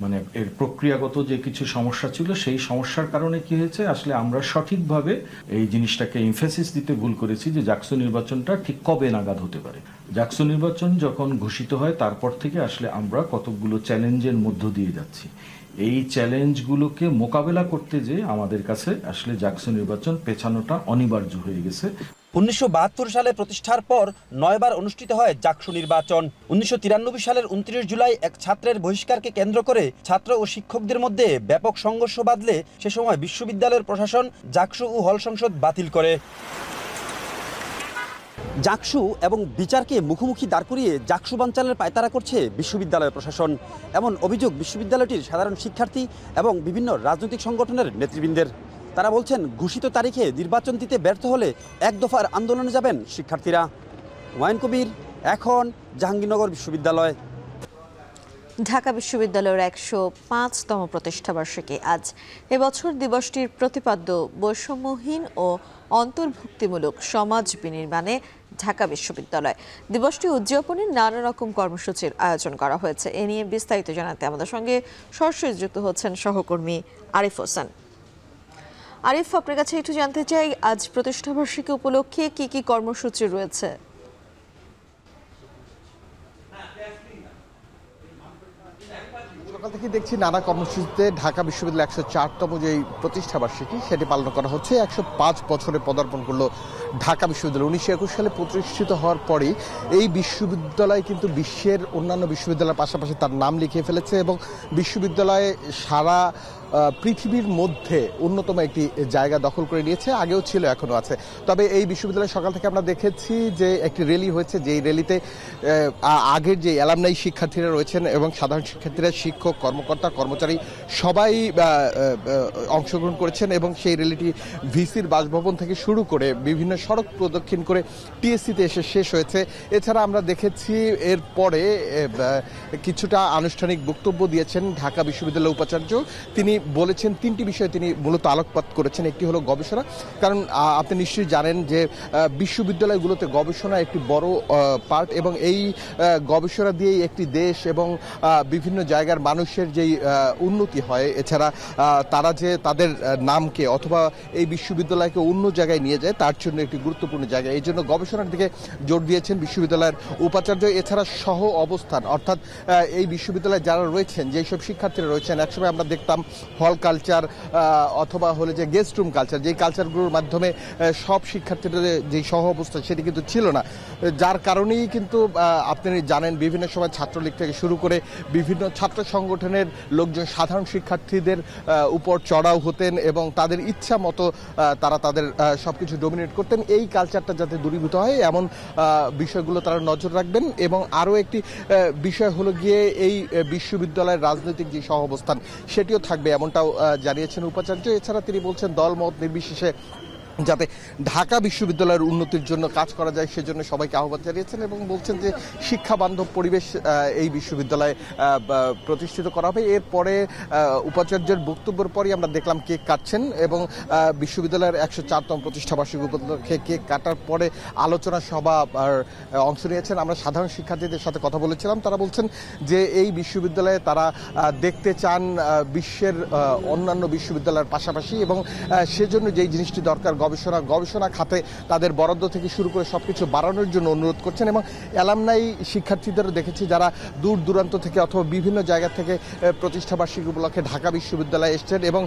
মানে এর প্রক্রিয়াগত যে কিছু সমস্যা ছিল, সেই সমস্যার কারণে কি হয়েছে, আসলে আমরা সঠিকভাবে এই জিনিসটাকে এমফেসিস দিতে ভুল করেছি যে জাকসু নির্বাচনটা ঠিক কবে নাগাদ হতে পারে। জাকসু নির্বাচন যখন ঘোষিত হয় তারপর থেকে আসলে আমরা কতগুলো চ্যালেঞ্জের মধ্য দিয়ে যাচ্ছি। এই চ্যালেঞ্জগুলোকে মোকাবেলা করতে যে আমাদের কাছে আসলে জাকসু নির্বাচন পেছানোটা অনিবার্য হয়ে গেছে। 1972 সালে প্রতিষ্ঠার পর 9 বার অনুষ্ঠিত হয় জাকসু নির্বাচন। 1993 সালের 29 জুলাই এক ছাত্রের বহিষ্কারকে কেন্দ্র করে ছাত্র ও শিক্ষকদের মধ্যে ব্যাপক সংঘর্ষ বাধলে সে সময় বিশ্ববিদ্যালয়ের প্রশাসন জাকসু ও হল সংসদ বাতিল করে। জাকসু এবং বিচারকে মুখোমুখি দাঁড় করিয়ে জাকসু বানচালের পায়তারা করছে বিশ্ববিদ্যালয় প্রশাসন, এমন অভিযোগ বিশ্ববিদ্যালয়টির সাধারণ শিক্ষার্থী এবং বিভিন্ন রাজনৈতিক সংগঠনের নেতৃবৃন্দের। তারা বলছেন ঘোষিত তারিখে নির্বাচন দিতে ব্যর্থ হলে এক দফার আন্দোলনে যাবেন শিক্ষার্থীরা। হুমায়ুন কবির, এখন, জাহাঙ্গীরনগর বিশ্ববিদ্যালয়। ঢাকা বিশ্ববিদ্যালয়ের 105তম প্রতিষ্ঠাবার্ষিকী আজ। এবছর দিবসটির প্রতিপাদ্য বৈষম্যহীন ও অন্তর্ভুক্তিমূলক সমাজ বিনির্মাণে ঢাকা বিশ্ববিদ্যালয়। দিবসটি উদযাপনে নানা রকম কর্মসূচির আয়োজন করা হয়েছে। এ নিয়ে বিস্তারিত জানাতে আমাদের সঙ্গে সরাসরি যুক্ত হচ্ছেন সহকর্মী আরিফ হোসেন। আরিফ, আপনার কাছে একটু জানতে চাই, আজ প্রতিষ্ঠাবার্ষিকী উপলক্ষে কি কি কর্মসূচি রয়েছে? সকাল থেকে দেখছি নানা কর্মসূচিতে ঢাকা বিশ্ববিদ্যালয়ের 104তম যে প্রতিষ্ঠাবার্ষিকী সেটি পালন করা হচ্ছে। 105 বছরে পদার্পণ করলো ঢাকা বিশ্ববিদ্যালয়। 1921 সালে প্রতিষ্ঠিত হওয়ার পরেই এই বিশ্ববিদ্যালয় কিন্তু বিশ্বের অন্যান্য বিশ্ববিদ্যালয়ের পাশাপাশি তার নাম লিখিয়ে ফেলেছে এবং বিশ্ববিদ্যালয়ে সারা পৃথিবীর মধ্যে অন্যতম একটি জায়গা দখল করে নিয়েছে। আগেও ছিল, এখনও আছে। তবে এই বিশ্ববিদ্যালয় সকাল থেকে আমরা দেখেছি যে একটি র্যালি হয়েছে, যেই র্যালিতে আগের যে অ্যালামনাই শিক্ষার্থীরা রয়েছেন এবং সাধারণ শিক্ষার্থীরা, শিক্ষক, কর্মকর্তা, কর্মচারী সবাই অংশগ্রহণ করেছেন এবং সেই র্যালিটি ভিসির বাসভবন থেকে শুরু করে বিভিন্ন সড়ক প্রদক্ষিণ করে টিএসসিতে এসে শেষ হয়েছে। এছাড়া আমরা দেখেছি এরপরে কিছুটা আনুষ্ঠানিক বক্তব্য দিয়েছেন ঢাকা বিশ্ববিদ্যালয়ের উপাচার্য। তিনি বলেছেন তিনটি বিষয়ে তিনি মূলত আলোকপাত করেছেন। একটি হলো গবেষণা, কারণ আপনি নিশ্চয়ই জানেন যে বিশ্ববিদ্যালয়গুলোতে গবেষণা একটি বড় পার্ট এবং এই গবেষণা দিয়েই একটি দেশ এবং বিভিন্ন জায়গার মানুষের যেই উন্নতি হয়। এছাড়া তারা যে তাদের নামকে অথবা এই বিশ্ববিদ্যালয়কে অন্য জায়গায় নিয়ে যায় তার জন্য একটি গুরুত্বপূর্ণ জায়গা। এই জন্য গবেষণার দিকে জোর দিয়েছেন বিশ্ববিদ্যালয়ের উপাচার্য। এছাড়া সহ অবস্থান, অর্থাৎ এই বিশ্ববিদ্যালয়ে যারা রয়েছেন, যেসব শিক্ষার্থীরা রয়েছেন, একসময় আমরা দেখতাম হল কালচার অথবা হলে যে গেস্ট রুম কালচার, যেই কালচারগুলোর মাধ্যমে সব শিক্ষার্থীদের যে সহ অবস্থা সেটি কিন্তু ছিল না, যার কারণেই কিন্তু আপনি জানেন বিভিন্ন সময় ছাত্রলীগ থেকে শুরু করে বিভিন্ন ছাত্র সংগঠনের লোকজন সাধারণ শিক্ষার্থীদের উপর চড়াও হতেন এবং তাদের ইচ্ছা মতো তারা তাদের সবকিছু ডমিনেট করতেন। এই কালচারটা যাতে দূরীভূত হয় এমন বিষয়গুলো তারা নজর রাখবেন। এবং আরও একটি বিষয় হলো গিয়ে এই বিশ্ববিদ্যালয়ের রাজনৈতিক যে সহ অবস্থান সেটিও থাকবে, এমনটাও জানিয়েছেন উপাচার্য। এছাড়া তিনি বলছেন দলমত নির্বিশেষে যাতে ঢাকা বিশ্ববিদ্যালয়ের উন্নতির জন্য কাজ করা যায় সেজন্য সবাইকে আহ্বান জানিয়েছেন এবং বলছেন যে শিক্ষা বান্ধব পরিবেশ এই বিশ্ববিদ্যালয়ে প্রতিষ্ঠিত করা হবে। এরপরে উপাচার্যের বক্তব্যের পরই আমরা দেখলাম কেক কাটছেন এবং বিশ্ববিদ্যালয়ের 104তম প্রতিষ্ঠাবার্ষিকী উপলক্ষে কেক কাটার পরে আলোচনা সভা অংশ নিয়েছেন। আমরা সাধারণ শিক্ষার্থীদের সাথে কথা বলেছিলাম, তারা বলছেন যে এই বিশ্ববিদ্যালয়ে তারা দেখতে চান বিশ্বের অন্যান্য বিশ্ববিদ্যালয়ের পাশাপাশি এবং সেজন্য যেই জিনিসটি দরকার গবেষণা খাতে তাদের বরাদ্দ থেকে শুরু করে সবকিছু বাড়ানোর জন্য অনুরোধ করছেন। এবং অ্যালামনাই শিক্ষার্থীদেরও দেখেছি যারা দূর দূরান্ত থেকে অথবা বিভিন্ন জায়গা থেকে প্রতিষ্ঠাবার্ষিকী উপলক্ষে ঢাকা বিশ্ববিদ্যালয়ে এসছেন এবং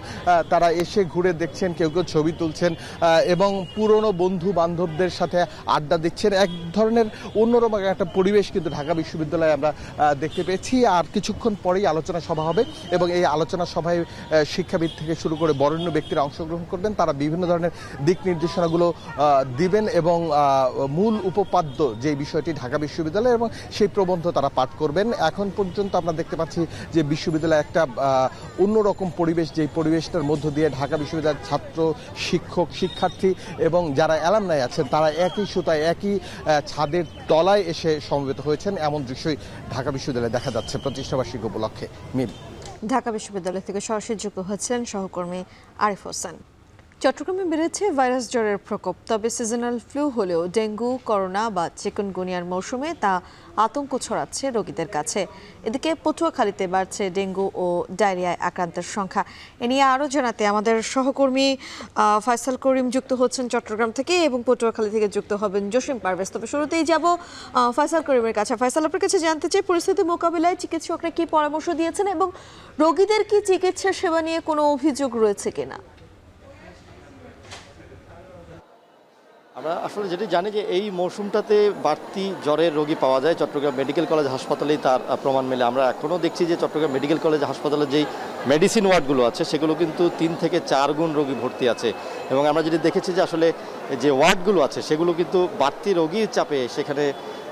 তারা এসে ঘুরে দেখছেন, কেউ কেউ ছবি তুলছেন এবং পুরনো বন্ধু বান্ধবদের সাথে আড্ডা দিচ্ছেন। এক ধরনের অন্যরকম একটা পরিবেশ কিন্তু ঢাকা বিশ্ববিদ্যালয়ে আমরা দেখতে পেয়েছি। আর কিছুক্ষণ পরেই আলোচনা সভা হবে এবং এই আলোচনা সভায় শিক্ষাবিদ থেকে শুরু করে বরেণ্য ব্যক্তিরা অংশগ্রহণ করবেন। তারা বিভিন্ন ধরনের দিক নির্দেশনাগুলো দিবেন এবং মূল উপপাদ্য যে বিষয়টি ঢাকা বিশ্ববিদ্যালয় এবং সেই প্রবন্ধ তারা পাঠ করবেন। এখন পর্যন্ত আমরা দেখতে পাচ্ছি যে বিশ্ববিদ্যালয়ে একটা অন্যরকম পরিবেশ, যেই পরিবেশটার মধ্য দিয়ে ঢাকা বিশ্ববিদ্যালয়ের ছাত্র, শিক্ষক, শিক্ষার্থী এবং যারা অ্যালামনাই আছেন তারা একই সুতায় একই ছাদের তলায় এসে সমবেত হয়েছেন, এমন দৃশ্যই ঢাকা বিশ্ববিদ্যালয়ে দেখা যাচ্ছে প্রতিষ্ঠাবার্ষিকী উপলক্ষে। ঢাকা বিশ্ববিদ্যালয় থেকে সরাসরি যুক্ত হচ্ছেন সহকর্মী আরিফ হোসেন। চট্টগ্রামে বেড়েছে ভাইরাস জ্বরের প্রকোপ, তবে সিজনাল ফ্লু হলেও ডেঙ্গু, করোনা বা চিকুনগুনিয়ার মৌসুমে তা আতঙ্ক ছড়াচ্ছে রোগীদের কাছে। এদিকে পটুয়াখালীতে বাড়ছে ডেঙ্গু ও ডায়রিয়ায় আক্রান্তের সংখ্যা। এ নিয়ে আরও জানাতে আমাদের সহকর্মী ফয়সাল করিম যুক্ত হচ্ছেন চট্টগ্রাম থেকে এবং পটুয়াখালী থেকে যুক্ত হবেন জসিম পারভেজ। তবে শুরুতেই যাব ফয়সাল করিমের কাছে। ফয়সাল, আপনার কাছে জানতে চাই পরিস্থিতি মোকাবিলায় চিকিৎসকরা কি পরামর্শ দিয়েছেন এবং রোগীদের কি চিকিৎসা সেবা নিয়ে কোনো অভিযোগ রয়েছে কিনা? আমরা আসলে যেটি জানি যে এই মৌসুমটাতে বাড়তি জ্বরের রোগী পাওয়া যায়। চট্টগ্রাম মেডিকেল কলেজ হাসপাতালেই তার প্রমাণ মেলে। আমরা এখনও দেখছি যে চট্টগ্রাম মেডিকেল কলেজ হাসপাতালে যেই মেডিসিন ওয়ার্ডগুলো আছে সেগুলো কিন্তু 3 থেকে 4 গুণ রোগী ভর্তি আছে এবং আমরা যেটি দেখেছি যে আসলে যে ওয়ার্ডগুলো আছে সেগুলো কিন্তু বাড়তি রোগীর চাপে সেখানে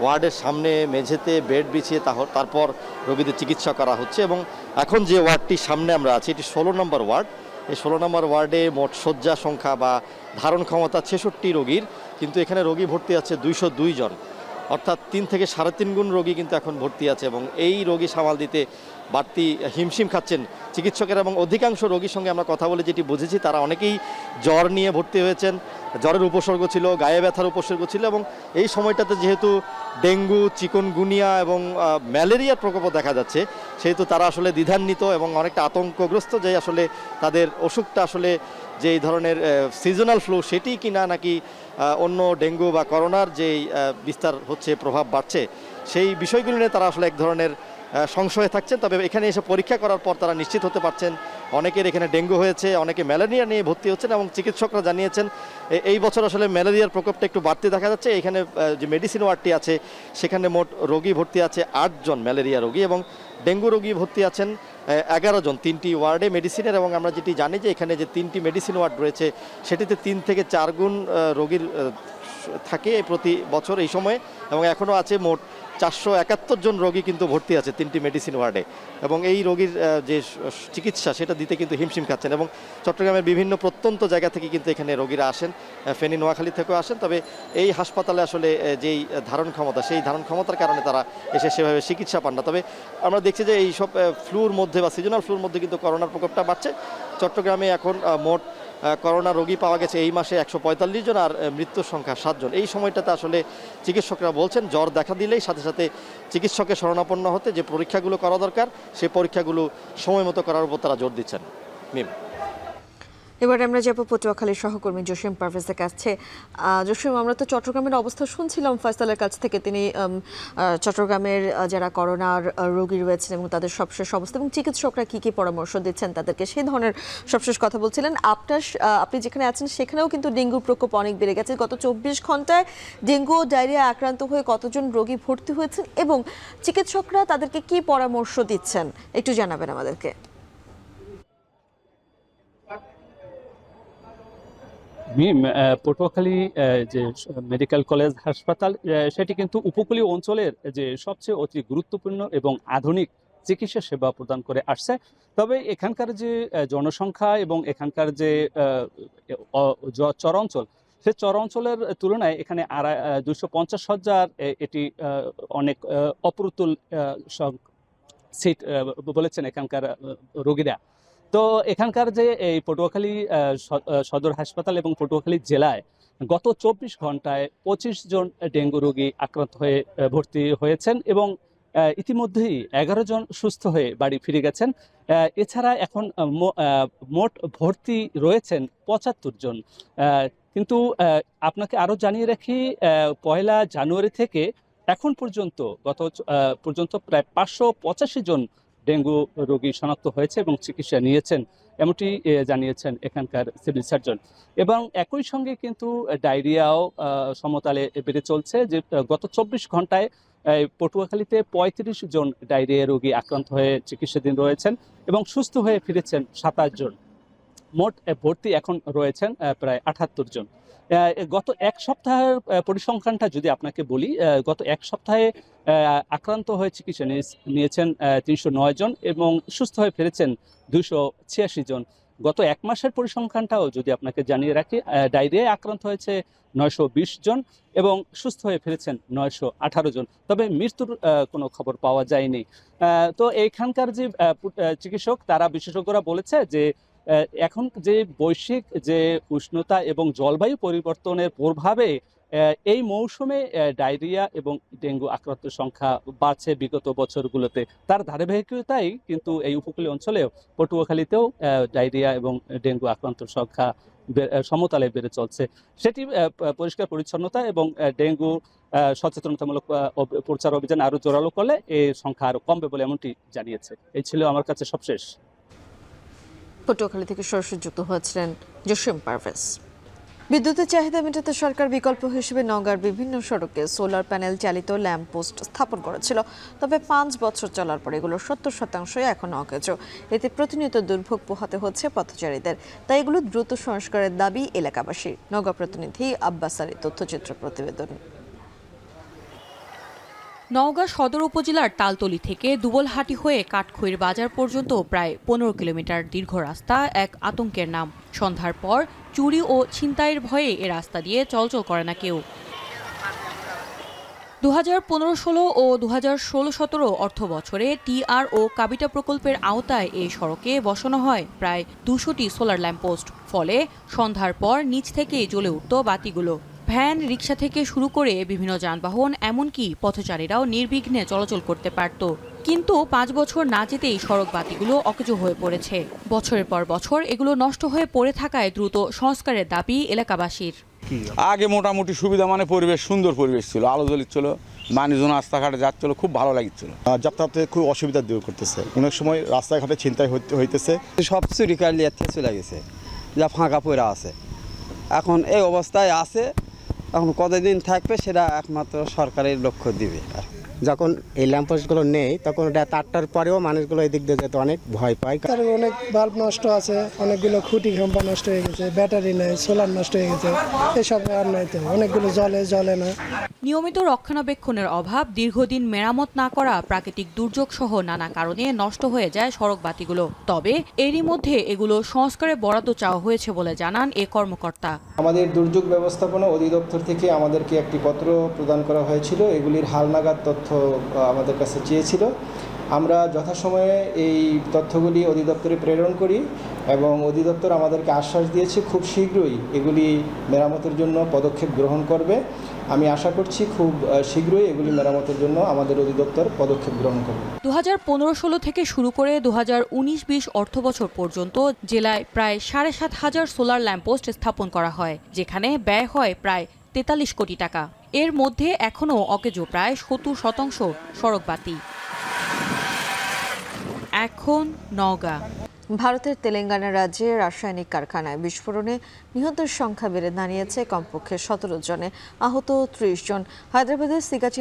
ওয়ার্ডের সামনে মেঝেতে বেড বিছিয়ে তারপর রোগীদের চিকিৎসা করা হচ্ছে। এবং এখন যে ওয়ার্ডটির সামনে আমরা আছি এটি 16 নম্বর ওয়ার্ড। এই 16 নম্বর ওয়ার্ডে মোট শয্যা সংখ্যা বা ধারণ ক্ষমতা 66 রোগীর, কিন্তু এখানে রোগী ভর্তি আছে 202 জন, অর্থাৎ 3 থেকে 3.5 গুণ রোগী কিন্তু এখন ভর্তি আছে এবং এই রোগী সামাল দিতে বাড়তি হিমশিম খাচ্ছেন চিকিৎসকেরা। এবং অধিকাংশ রোগীর সঙ্গে আমরা কথা বলে যেটি বুঝেছি তারা অনেকেই জ্বর নিয়ে ভর্তি হয়েছেন, জ্বরের উপসর্গ ছিল, গায়ে ব্যথার উপসর্গ ছিল এবং এই সময়টাতে যেহেতু ডেঙ্গু, চিকুনগুনিয়া এবং ম্যালেরিয়ার প্রকোপও দেখা যাচ্ছে সেহেতু তারা আসলে দ্বিধান্বিত এবং অনেকটা আতঙ্কগ্রস্ত যে আসলে তাদের অসুখটা আসলে যে এই ধরনের সিজনাল ফ্লু সেটি কিনা নাকি অন্য ডেঙ্গু বা করোনার যেই বিস্তার হচ্ছে, প্রভাব বাড়ছে, সেই বিষয়গুলো নিয়ে তারা আসলে এক ধরনের সংশয়ে থাকছেন। তবে এখানে এসে পরীক্ষা করার পর তারা নিশ্চিত হতে পারছেন অনেকের এখানে ডেঙ্গু হয়েছে, অনেকে ম্যালেরিয়া নিয়ে ভর্তি হচ্ছেন এবং চিকিৎসকরা জানিয়েছেন এই বছর আসলে ম্যালেরিয়ার প্রকোপটা একটু বাড়তে দেখা যাচ্ছে। এখানে যে মেডিসিন ওয়ার্ডটি আছে সেখানে মোট রোগী ভর্তি আছে 8 জন ম্যালেরিয়া রোগী এবং ডেঙ্গু রোগী ভর্তি আছেন 11 জন 3টি ওয়ার্ডে মেডিসিনের। এবং আমরা যেটি জানি যে এখানে যে 3টি মেডিসিন ওয়ার্ড রয়েছে সেটিতে 3 থেকে 4 গুণ রোগীর থাকে প্রতি বছর এই সময়ে এবং এখনও আছে মোট 471 জন রোগী কিন্তু ভর্তি আছে 3টি মেডিসিন ওয়ার্ডে এবং এই রোগীর যে চিকিৎসা সেটা দিতে কিন্তু হিমশিম খাচ্ছেন। এবং চট্টগ্রামের বিভিন্ন প্রত্যন্ত জায়গা থেকে কিন্তু এখানে রোগীরা আসেন, ফেনী, নোয়াখালী থেকেও আসেন। তবে এই হাসপাতালে আসলে যেই ধারণ ক্ষমতা সেই ধারণ ক্ষমতার কারণে তারা এসে সেভাবে চিকিৎসা পান না। তবে আমরা দেখছি যে এই সব ফ্লুর মধ্যে বা সিজনাল ফ্লুর মধ্যে কিন্তু করোনার প্রকোপটা বাড়ছে। চট্টগ্রামে এখন মোট করোনা রোগী পাওয়া গেছে এই মাসে 145 জন আর মৃত্যুর সংখ্যা 7 জন। এই সময়টাতে আসলে চিকিৎসকরা বলছেন জ্বর দেখা দিলেই সাথে সাথে চিকিৎসকের শরণাপন্ন হতে যে পরীক্ষাগুলো করা দরকার সেই পরীক্ষাগুলো সময় মতো করার উপর তারা জোর দিচ্ছেন। মিম, এবার আমরা যাবো পটুয়াখালীর সহকর্মী জসিম পারভেজের কাছে। জসিম, আমরা তো চট্টগ্রামের অবস্থা শুনছিলাম ফয়সালের কাছ থেকে। তিনি চট্টগ্রামের যারা করোনার রোগী রয়েছেন এবং তাদের সবশেষ অবস্থা এবং চিকিৎসকরা কি কি পরামর্শ দিচ্ছেন তাদেরকে, সেই ধরনের সবশেষ কথা বলছিলেন। আপনি যেখানে আছেন সেখানেও কিন্তু ডেঙ্গুর প্রকোপ অনেক বেড়ে গেছে। গত 24 ঘন্টায় ডেঙ্গু ও ডায়রিয়া আক্রান্ত হয়ে কতজন রোগী ভর্তি হয়েছেন এবং চিকিৎসকরা তাদেরকে কি পরামর্শ দিচ্ছেন একটু জানাবেন আমাদেরকে। পটুয়াখালী যে মেডিকেল কলেজ হাসপাতাল, সেটি কিন্তু উপকূলীয় অঞ্চলের যে সবচেয়ে অতি গুরুত্বপূর্ণ এবং আধুনিক চিকিৎসা সেবা প্রদান করে আসছে। তবে এখানকার যে জনসংখ্যা এবং এখানকার যে চর অঞ্চল, সেই চর অঞ্চলের তুলনায় এখানে 250 শয্যার এটি অনেক অপ্রতুল সিট বলেছেন এখানকার রোগীরা। তো এখানকার যে এই পটুয়াখালী সদর হাসপাতাল এবং পটুয়াখালী জেলায় গত 24 ঘন্টায় 25 জন ডেঙ্গু রোগী আক্রান্ত হয়ে ভর্তি হয়েছেন এবং ইতিমধ্যেই 11 জন সুস্থ হয়ে বাড়ি ফিরে গেছেন। এছাড়া এখন মোট ভর্তি রয়েছেন 75 জন। কিন্তু আপনাকে আরও জানিয়ে রাখি, 1 জানুয়ারি থেকে এখন পর্যন্ত পর্যন্ত প্রায় 585 জন ডেঙ্গু রোগী শনাক্ত হয়েছে এবং চিকিৎসা নিয়েছেন, এমনটি জানিয়েছেন এখানকার সিভিল সার্জন। এবং একই সঙ্গে কিন্তু ডায়রিয়াও সমতালে বেড়ে চলছে। যে গত 24 ঘন্টায় পটুয়াখালীতে 35 জন ডায়রিয়া রোগী আক্রান্ত হয়ে চিকিৎসাধীন রয়েছেন এবং সুস্থ হয়ে ফিরেছেন 27 জন। মোট ভর্তি এখন রয়েছেন প্রায় 78 জন। গত এক সপ্তাহের পরিসংখ্যানটা যদি আপনাকে বলি, গত এক সপ্তাহে আক্রান্ত হয়ে চিকিৎসা নিয়েছেন 309 জন এবং সুস্থ হয়ে ফিরেছেন 286 জন। গত এক মাসের পরিসংখ্যানটাও যদি আপনাকে জানিয়ে রাখি, ডায়রিয়ায় আক্রান্ত হয়েছে 920 জন এবং সুস্থ হয়ে ফিরেছেন 918 জন। তবে মৃত্যুর কোনো খবর পাওয়া যায়নি। তো এইখানকার যে চিকিৎসক, তারা বিশেষজ্ঞরা বলেছে যে এখন যে বৈশ্বিক যে উষ্ণতা এবং জলবায়ু পরিবর্তনের প্রভাবে এই মৌসুমে ডায়রিয়া এবং ডেঙ্গু আক্রান্তের সংখ্যা বাড়ছে বিগত বছরগুলোতে। তার ধারাবাহিকতাই কিন্তু এই উপকূলীয় অঞ্চলেও পটুয়াখালীতেও ডায়রিয়া এবং ডেঙ্গু আক্রান্তের সংখ্যা সমতালে বেড়ে চলছে। সেটি পরিষ্কার পরিচ্ছন্নতা এবং ডেঙ্গু সচেতনতামূলক প্রচার অভিযান আরও জোরালো করলে এই সংখ্যা আরও কমবে বলে এমনটি জানিয়েছে। এই ছিল আমার কাছে সবশেষ। পটুয়াখালী থেকে সরাসরি যুক্ত হয়েছিলেন জসিম পারভেজ। বিদ্যুতের চাহিদা মেটাতে সরকার বিকল্প হিসেবে নওগাঁর বিভিন্ন সড়কে সোলার প্যানেল চালিত ল্যাম্প পোস্ট স্থাপন করেছিল। তবে 5 বছর চলার পর এগুলো 70% এখন অকেজ। এতে প্রতিনিয়ত দুর্ভোগ পোহাতে হচ্ছে পথচারীদের। তাই এগুলো দ্রুত সংস্কারের দাবি এলাকাবাসীর। নওগাঁ প্রতিনিধি আব্বাস আলী তথ্যচিত্র প্রতিবেদন। নওগাঁ সদর উপজেলার তালতলী থেকে দুবলহাটি হয়ে কাঠখইর বাজার পর্যন্ত প্রায় 15 কিলোমিটার দীর্ঘ রাস্তা এক আতঙ্কের নাম। সন্ধ্যার পর চুরি ও ছিনতাইয়ের ভয়ে এ রাস্তা দিয়ে চলাচল করে না কেউ। 2015-16 ও 2016-17 অর্থ বছরে টিআর ও কাবিটা প্রকল্পের আওতায় এই সড়কে বসানো হয় প্রায় 200টি সোলার ল্যাম্পপোস্ট। ফলে সন্ধ্যার পর নিচ থেকেই জ্বলে উঠত বাতিগুলো। ভ্যান, রিকশা থেকে শুরু করে বিভিন্ন যানবাহন, এমনকি পথচারীরাও নির্বিঘ্নে চলাচল করতে পারত। কিন্তু 5 বছর না যেতেই সড়ক বাতিগুলো অকেজ হয়ে পড়েছে। বছরের পর বছর এগুলো নষ্ট হয়ে পড়ে থাকায় দ্রুত সংস্কারের দাবি এলাকাবাসীর। আগে মোটামুটি সুবিধা, মানে পরিবেশ, সুন্দর পরিবেশ ছিল, আলো জ্বলিচ্ছিল, মানুষজন রাস্তাঘাটে যাচ্ছিল, খুব ভালো লাগছিল। যাতায়াতে খুব অসুবিধা দূর করতেছে, অনেক সময় রাস্তাঘাটে ছিনতাই হইতেছে। সব চুরি কাটলি চলে গেছে, যা ফাঁকা পড়া আছে, এখন এই অবস্থায় আছে। এখন কতদিন থাকবে সেটা একমাত্র সরকারের লক্ষ্য দিবে। যখন এই ল্যাম্পপোস্টগুলো নেই তখন এটা 8টার পরেও মানুষগুলো এই দিক দিয়ে যেতে অনেক ভয় পায়। অনেক বাল্ব নষ্ট আছে, অনেকগুলো খুঁটি খাম্পা নষ্ট হয়ে গেছে, ব্যাটারি নেই, সোলার নষ্ট হয়ে গেছে, এসব আর নাই। তো অনেকগুলো জ্বলে না। নিয়মিত রক্ষণাবেক্ষণের অভাব, দীর্ঘদিন মেরামত না করা, প্রাকৃতিক দুর্যোগ সহ নানা কারণে নষ্ট হয়ে যায় সড়ক বাতিগুলো। তবে এরই মধ্যে এগুলো সংস্কারে বরাদ্দ চাওয়া হয়েছে বলে জানান এ কর্মকর্তা। আমাদের দুর্যোগ ব্যবস্থাপনা অধিদপ্তর থেকে আমাদেরকে একটি পত্র প্রদান করা হয়েছিল, এগুলির হালনাগাদ তথ্য আমাদের কাছে চেয়েছিল। আমরা যথাসময়ে এই তথ্যগুলি অধিদপ্তরে প্রেরণ করি এবং অধিদপ্তর আমাদেরকে আশ্বাস দিয়েছে খুব শীঘ্রই এগুলি মেরামতের জন্য পদক্ষেপ গ্রহণ করবে। আমি আশা করছি খুব শীঘ্রই এগুলি মেরামতের জন্য আমাদের অধিদপ্তর পদক্ষেপ গ্রহণ করবে। 2015-16 থেকে শুরু করে 2019-20 অর্থবছর পর্যন্ত জেলায় প্রায় 7,500 সোলার ল্যাম্পপোস্ট স্থাপন করা হয়, যেখানে ব্যয় হয় প্রায় 43 কোটি টাকা। এর মধ্যে এখনও অকেজো প্রায় 70% সড়কবাতি। এখন নওগাঁ। ভারতের তেলেঙ্গানা রাজ্যে রাসায়নিক কারখানায় বিস্ফোরণে নিহতের সংখ্যা বেড়ে দাঁড়িয়েছে কমপক্ষে 17 জনে, আহত 30 জন। হায়দ্রাবাদের সিগাচি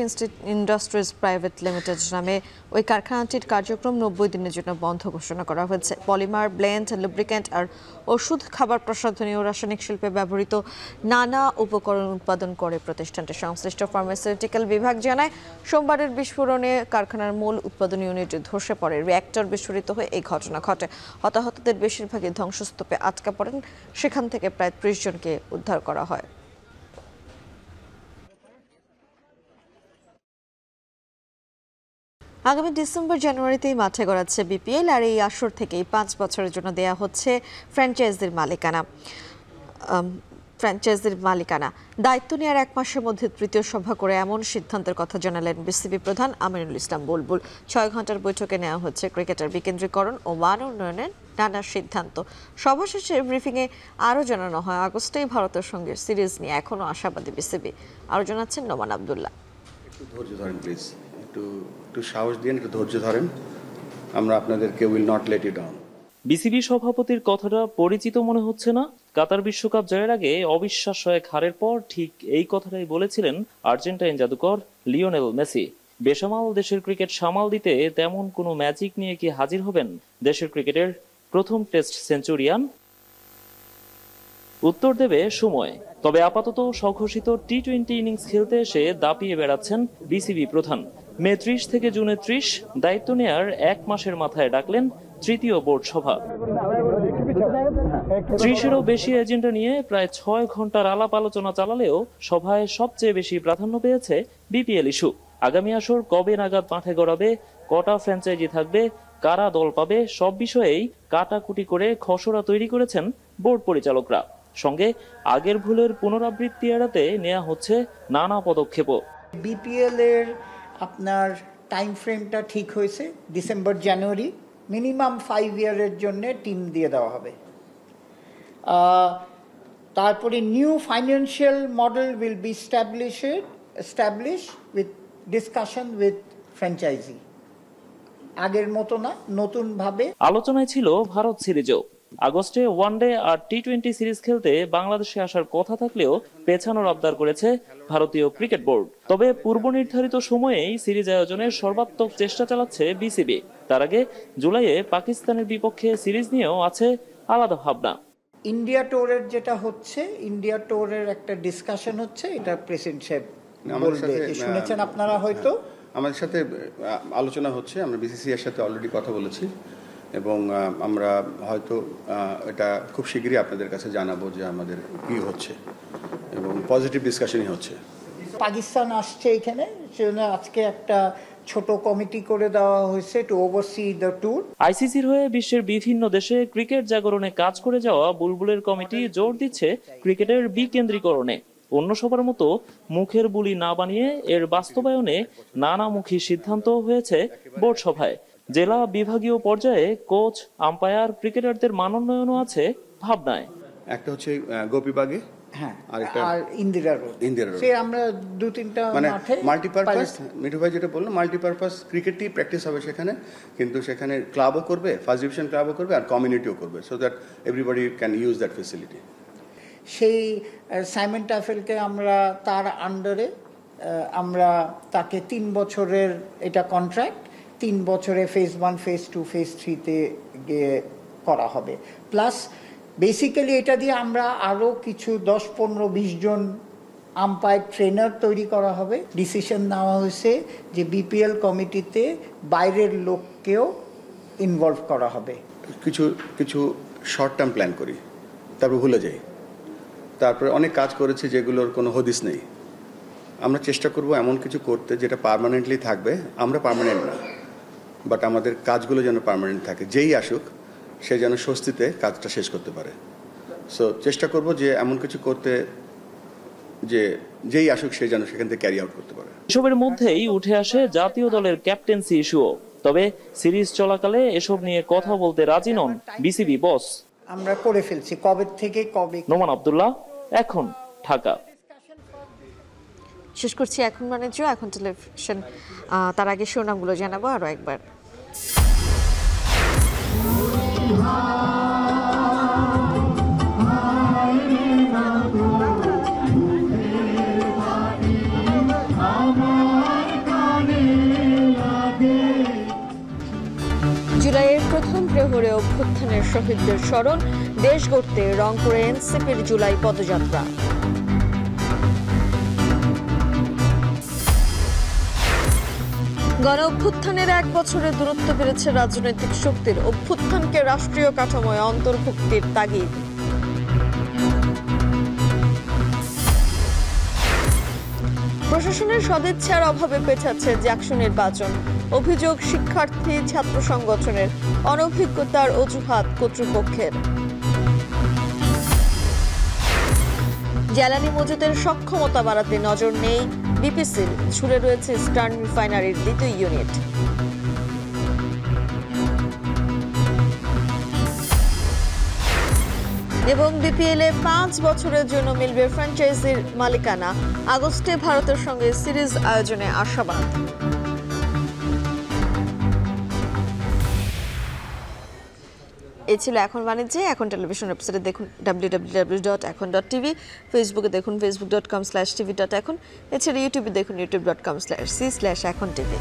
ইন্ডাস্ট্রিজ প্রাইভেট লিমিটেড নামে ওই কারখানাটির কার্যক্রম 90 দিনের জন্য বন্ধ ঘোষণা করা হয়েছে। পলিমার, ব্লেন্ড, লুব্রিক্যান্ট আর ওষুধ, খাবার প্রসাধনী ও রাসায়নিক শিল্পে ব্যবহৃত নানা উপকরণ উৎপাদন করে প্রতিষ্ঠানটির সংশ্লিষ্ট ফার্মাসিউটিক্যাল বিভাগ জানায়, সোমবারের বিস্ফোরণে কারখানার মূল উৎপাদন ইউনিট ধসে পড়ে, রিঅ্যাক্টর বিস্ফোরিত হয়ে এই ঘটনা ঘটে। হতাহতদের বেশিরভাগই ধ্বংসস্তূপে আটকা পড়েন, সেখান থেকে প্রায় 30 জনকে উদ্ধার করা হয়। আগামী ডিসেম্বর-জানুয়ারিতেই মাঠে গড়াচ্ছে বিপিএল, আর এই আসর থেকেই 5 বছরের জন্য দেয়া হচ্ছে ফ্র্যাঞ্চাইজির মালিকানা। দায়িত্ব নেওয়ার 1 মাসের মধ্যে তৃতীয় সভা করে এমন সিদ্ধান্তের কথা জানালেন বিসিবি প্রধান আমিনুল ইসলাম বুলবুল। 6 ঘন্টার বৈঠকে নেওয়া হচ্ছে ক্রিকেটের বিকেন্দ্রীকরণ ও মান উন্নয়নের নানা সিদ্ধান্ত। সভা শেষে ব্রিফিংয়ে আরও জানানো হয়, আগস্টেই ভারতের সঙ্গে সিরিজ নিয়ে এখনও আশাবাদী বিসিবি। আরও জানাচ্ছেন নোমান আবদুল্লাহ। একটু ধৈর্য ধরেন প্লিজ, একটু সাহস দিন, একটু ধৈর্য ধরেন, আমরা আপনাদেরকে will not let you down. BCB সভাপতির কথাটা পরিচিত মনে হচ্ছে না? কাতার বিশ্বকাপ জয়ের আগে অবিশ্বাস্য এক হারের পর ঠিক এই কথাটাই বলেছিলেন আর্জেন্টাইন জাদুকর লিওনেল মেসি। বেসামাল দেশের ক্রিকেট সামাল দিতে তেমন কোনো ম্যাজিক নিয়ে কি হাজির হবেন দেশের ক্রিকেটের প্রথম টেস্ট সেঞ্চুরিয়ান? উত্তর দেবে সময়। তবে আপাতত স্বঘোষিত টি-20 ইনিংস খেলতে এসে দাপিয়ে বেড়াচ্ছেন বিসিবি প্রধান। মে 30 থেকে জুনে 30 দায়িত্ব নেয়ার 1 মাসের মাথায় ডাকলেন তৃতীয় বোর্ড সভা। 30-এরও বেশি এজেন্ডা নিয়ে প্রায় 6 ঘন্টার আলাপ আলোচনা চালালেও সভায় সবচেয়ে বেশি প্রাধান্য পেয়েছে বিপিএল ইস্যু। আগামী আসর কবে নাগাদ মাঠে গড়াবে, কটা ফ্র্যাঞ্চাইজি থাকবে, কারা দল পাবে, সব বিষয়েই কাটাকুটি করে খসড়া তৈরি করেছেন বোর্ড পরিচালকরা। সঙ্গে আগের ভুলের পুনরাবৃত্তি এড়াতে নেওয়া হচ্ছে নানা পদক্ষেপও। বিপিএল এর আপনার টাইম ফ্রেমটা ঠিক হয়েছে, ডিসেম্বর-জানুয়ারি, মিনিমাম 5 ইয়ারের জন্য টিম দিয়ে দেওয়া হবে। তারপরে new financial model will be established with discussion with franchise. আগের মতো না, নতুন ভাবে আলোচনায় ছিল ভারত সিরিজও। আগস্টে ওয়ানডে আর টি-20 সিরিজ খেলতে বাংলাদেশে আসার কথা থাকলেও পেছানোর আবদার করেছে ভারতীয় ক্রিকেট বোর্ড। তবে পূর্ব নির্ধারিত সময়েই সিরিজ আয়োজনের সর্বাত্মক চেষ্টা চালাচ্ছে বিসিবি। তার আগে জুলাইয়ে পাকিস্তানের বিপক্ষে সিরিজ নিয়েও আছে আলাদা ভাবনা। ইন্ডিয়া টোরের যেটা হচ্ছে, ইন্ডিয়া টোরের একটা ডিসকাশন হচ্ছে, এটা প্রেসিডেন্ট সাহেব বলবে, শুনেছেন আপনারা হয়তো। আমাদের সাথে আলোচনা হচ্ছে, আমরা বিসিসি এর সাথে অলরেডি কথা বলেছি এবং আমরা হয়তো এটা খুব শীঘ্রই আপনাদের কাছে জানাবো যে আমাদের কি হচ্ছে, এবং পজিটিভ ডিসকাশনই হচ্ছে। পাকিস্তান আসছে এখানে, সেজন্য আজকে একটা ছোট কমিটি করে দেওয়া হয়েছে টু ওভারসি দ্য ট্যুর। আইসিসির হয়ে বিশ্বের বিভিন্ন দেশে ক্রিকেট জাগরণে কাজ করে যাওয়া বুলবুলের কমিটি জোর দিচ্ছে ক্রিকেটের বিকেন্দ্রীকরণে। অন্য সবার মতো মুখের বুলি না বানিয়ে এর বাস্তবায়নে নানামুখী সিদ্ধান্ত হয়েছে বোর্ড সভায়। জেলা বিভাগীয় পর্যায়ে কোচ, আম্পায়ার, ক্রিকেটারদের মানোন্নয়নও আছে ভাবনায়। একটা হচ্ছে গোপীবাগে, হ্যাঁ, আর ইন্দিরা রোড। সে আমরা 2-3টা মাঠে মাল্টিপারপাস, মিঠু ভাই যেটা বললো, মাল্টিপারপাস ক্রিকেটই প্র্যাকটিস হবে সেখানে, কিন্তু সেখানে ক্লাবও করবে, ফার্স্ট ডিভিশন ক্লাবও করবে আর কমিউনিটিও করবে, so that everybody can use that facility. সেই সাইমন টাফেলকে আমরা তার আন্ডারে আমরা তাকে 3 বছরের এটা কন্ট্রাক্ট, 3 বছরে ফেজ 1, ফেজ 2, ফেজ 3-তে গিয়ে করা হবে। প্লাস বেসিক্যালি এটা দিয়ে আমরা আরও কিছু 10, 15, 20 জন আম্পায়ার ট্রেনার তৈরি করা হবে। ডিসিশন নেওয়া হয়েছে যে বিপিএল কমিটিতে বাইরের লোককেও ইনভলভ করা হবে। কিছু শর্ট টার্ম প্ল্যান করি, তারপর ভুলে যাই, তারপরে অনেক কাজ করেছি যেগুলোর কোনো হদিস নেই। আমরা চেষ্টা করব এমন কিছু করতে যেটা পার্মানেন্টলি থাকবে। আমরা পার্মানেন্ট না, বাট আমাদের কাজগুলো যেন পার্মানেন্ট থাকে। যেই আসুক সে যেন স্বস্তিতে কাজটা শেষ করতে পারে। সো চেষ্টা করব যে এমন কিছু করতে যে যেই আসুক সে যেন সেখান থেকে ক্যারি আউট করতে পারে। এসবের মধ্যেই উঠে আসে জাতীয় দলের ক্যাপ্টেন্সি ইস্যুও। তবে সিরিজ চলাকালে এসব নিয়ে কথা বলতে রাজি নন বিসিবি বস। আমরা করে ফেলছি কবে থেকে কবে। নোমান আব্দুল্লাহ, এখন ঢাকা। শেষ করছি এখন বাণিজ্য, এখন টেলিভিশন। তার আগে শিরোনামগুলো জানাবো আরো একবার। জুলাইয়ের প্রথম প্রহরে অভ্যুত্থানের শহীদদের স্মরণ, দেশ গড়তে রংপুরে এনসিপির জুলাই পদযাত্রা। গণ অভ্যুত্থানের 1 বছরে দূরত্ব বেড়েছে রাজনৈতিক শক্তির, অভ্যুত্থানকে রাষ্ট্রীয় কাঠামোয় অন্তর্ভুক্তির তাগিদ। প্রশাসনের সদিচ্ছার অভাবে পেছাচ্ছে জাকসু নির্বাচন, অভিযোগ শিক্ষার্থী ছাত্র সংগঠনের, অনভিজ্ঞতার অজুহাত কর্তৃপক্ষের। জ্বালানি মজুতের সক্ষমতা বাড়াতে নজর নেই বিপিসির, ঝুলে রয়েছে ইস্টার্ন রিফাইনারির 2য় ইউনিট। এবং বিপিএল এ 5 বছরের জন্য মিলবে ফ্র্যাঞ্চাইজির মালিকানা, আগস্টে ভারতের সঙ্গে সিরিজ আয়োজনে আশাবাদ। এই ছিল এখন বাণিজ্যে। এখন টেলিভিশন ওয়েবসাইটে দেখুন www.ekon.tv, ফেসবুকে দেখুন facebook.com/tv.ekon, এছাড়া ইউটিউবে দেখুন youtube.com/c/ekontv।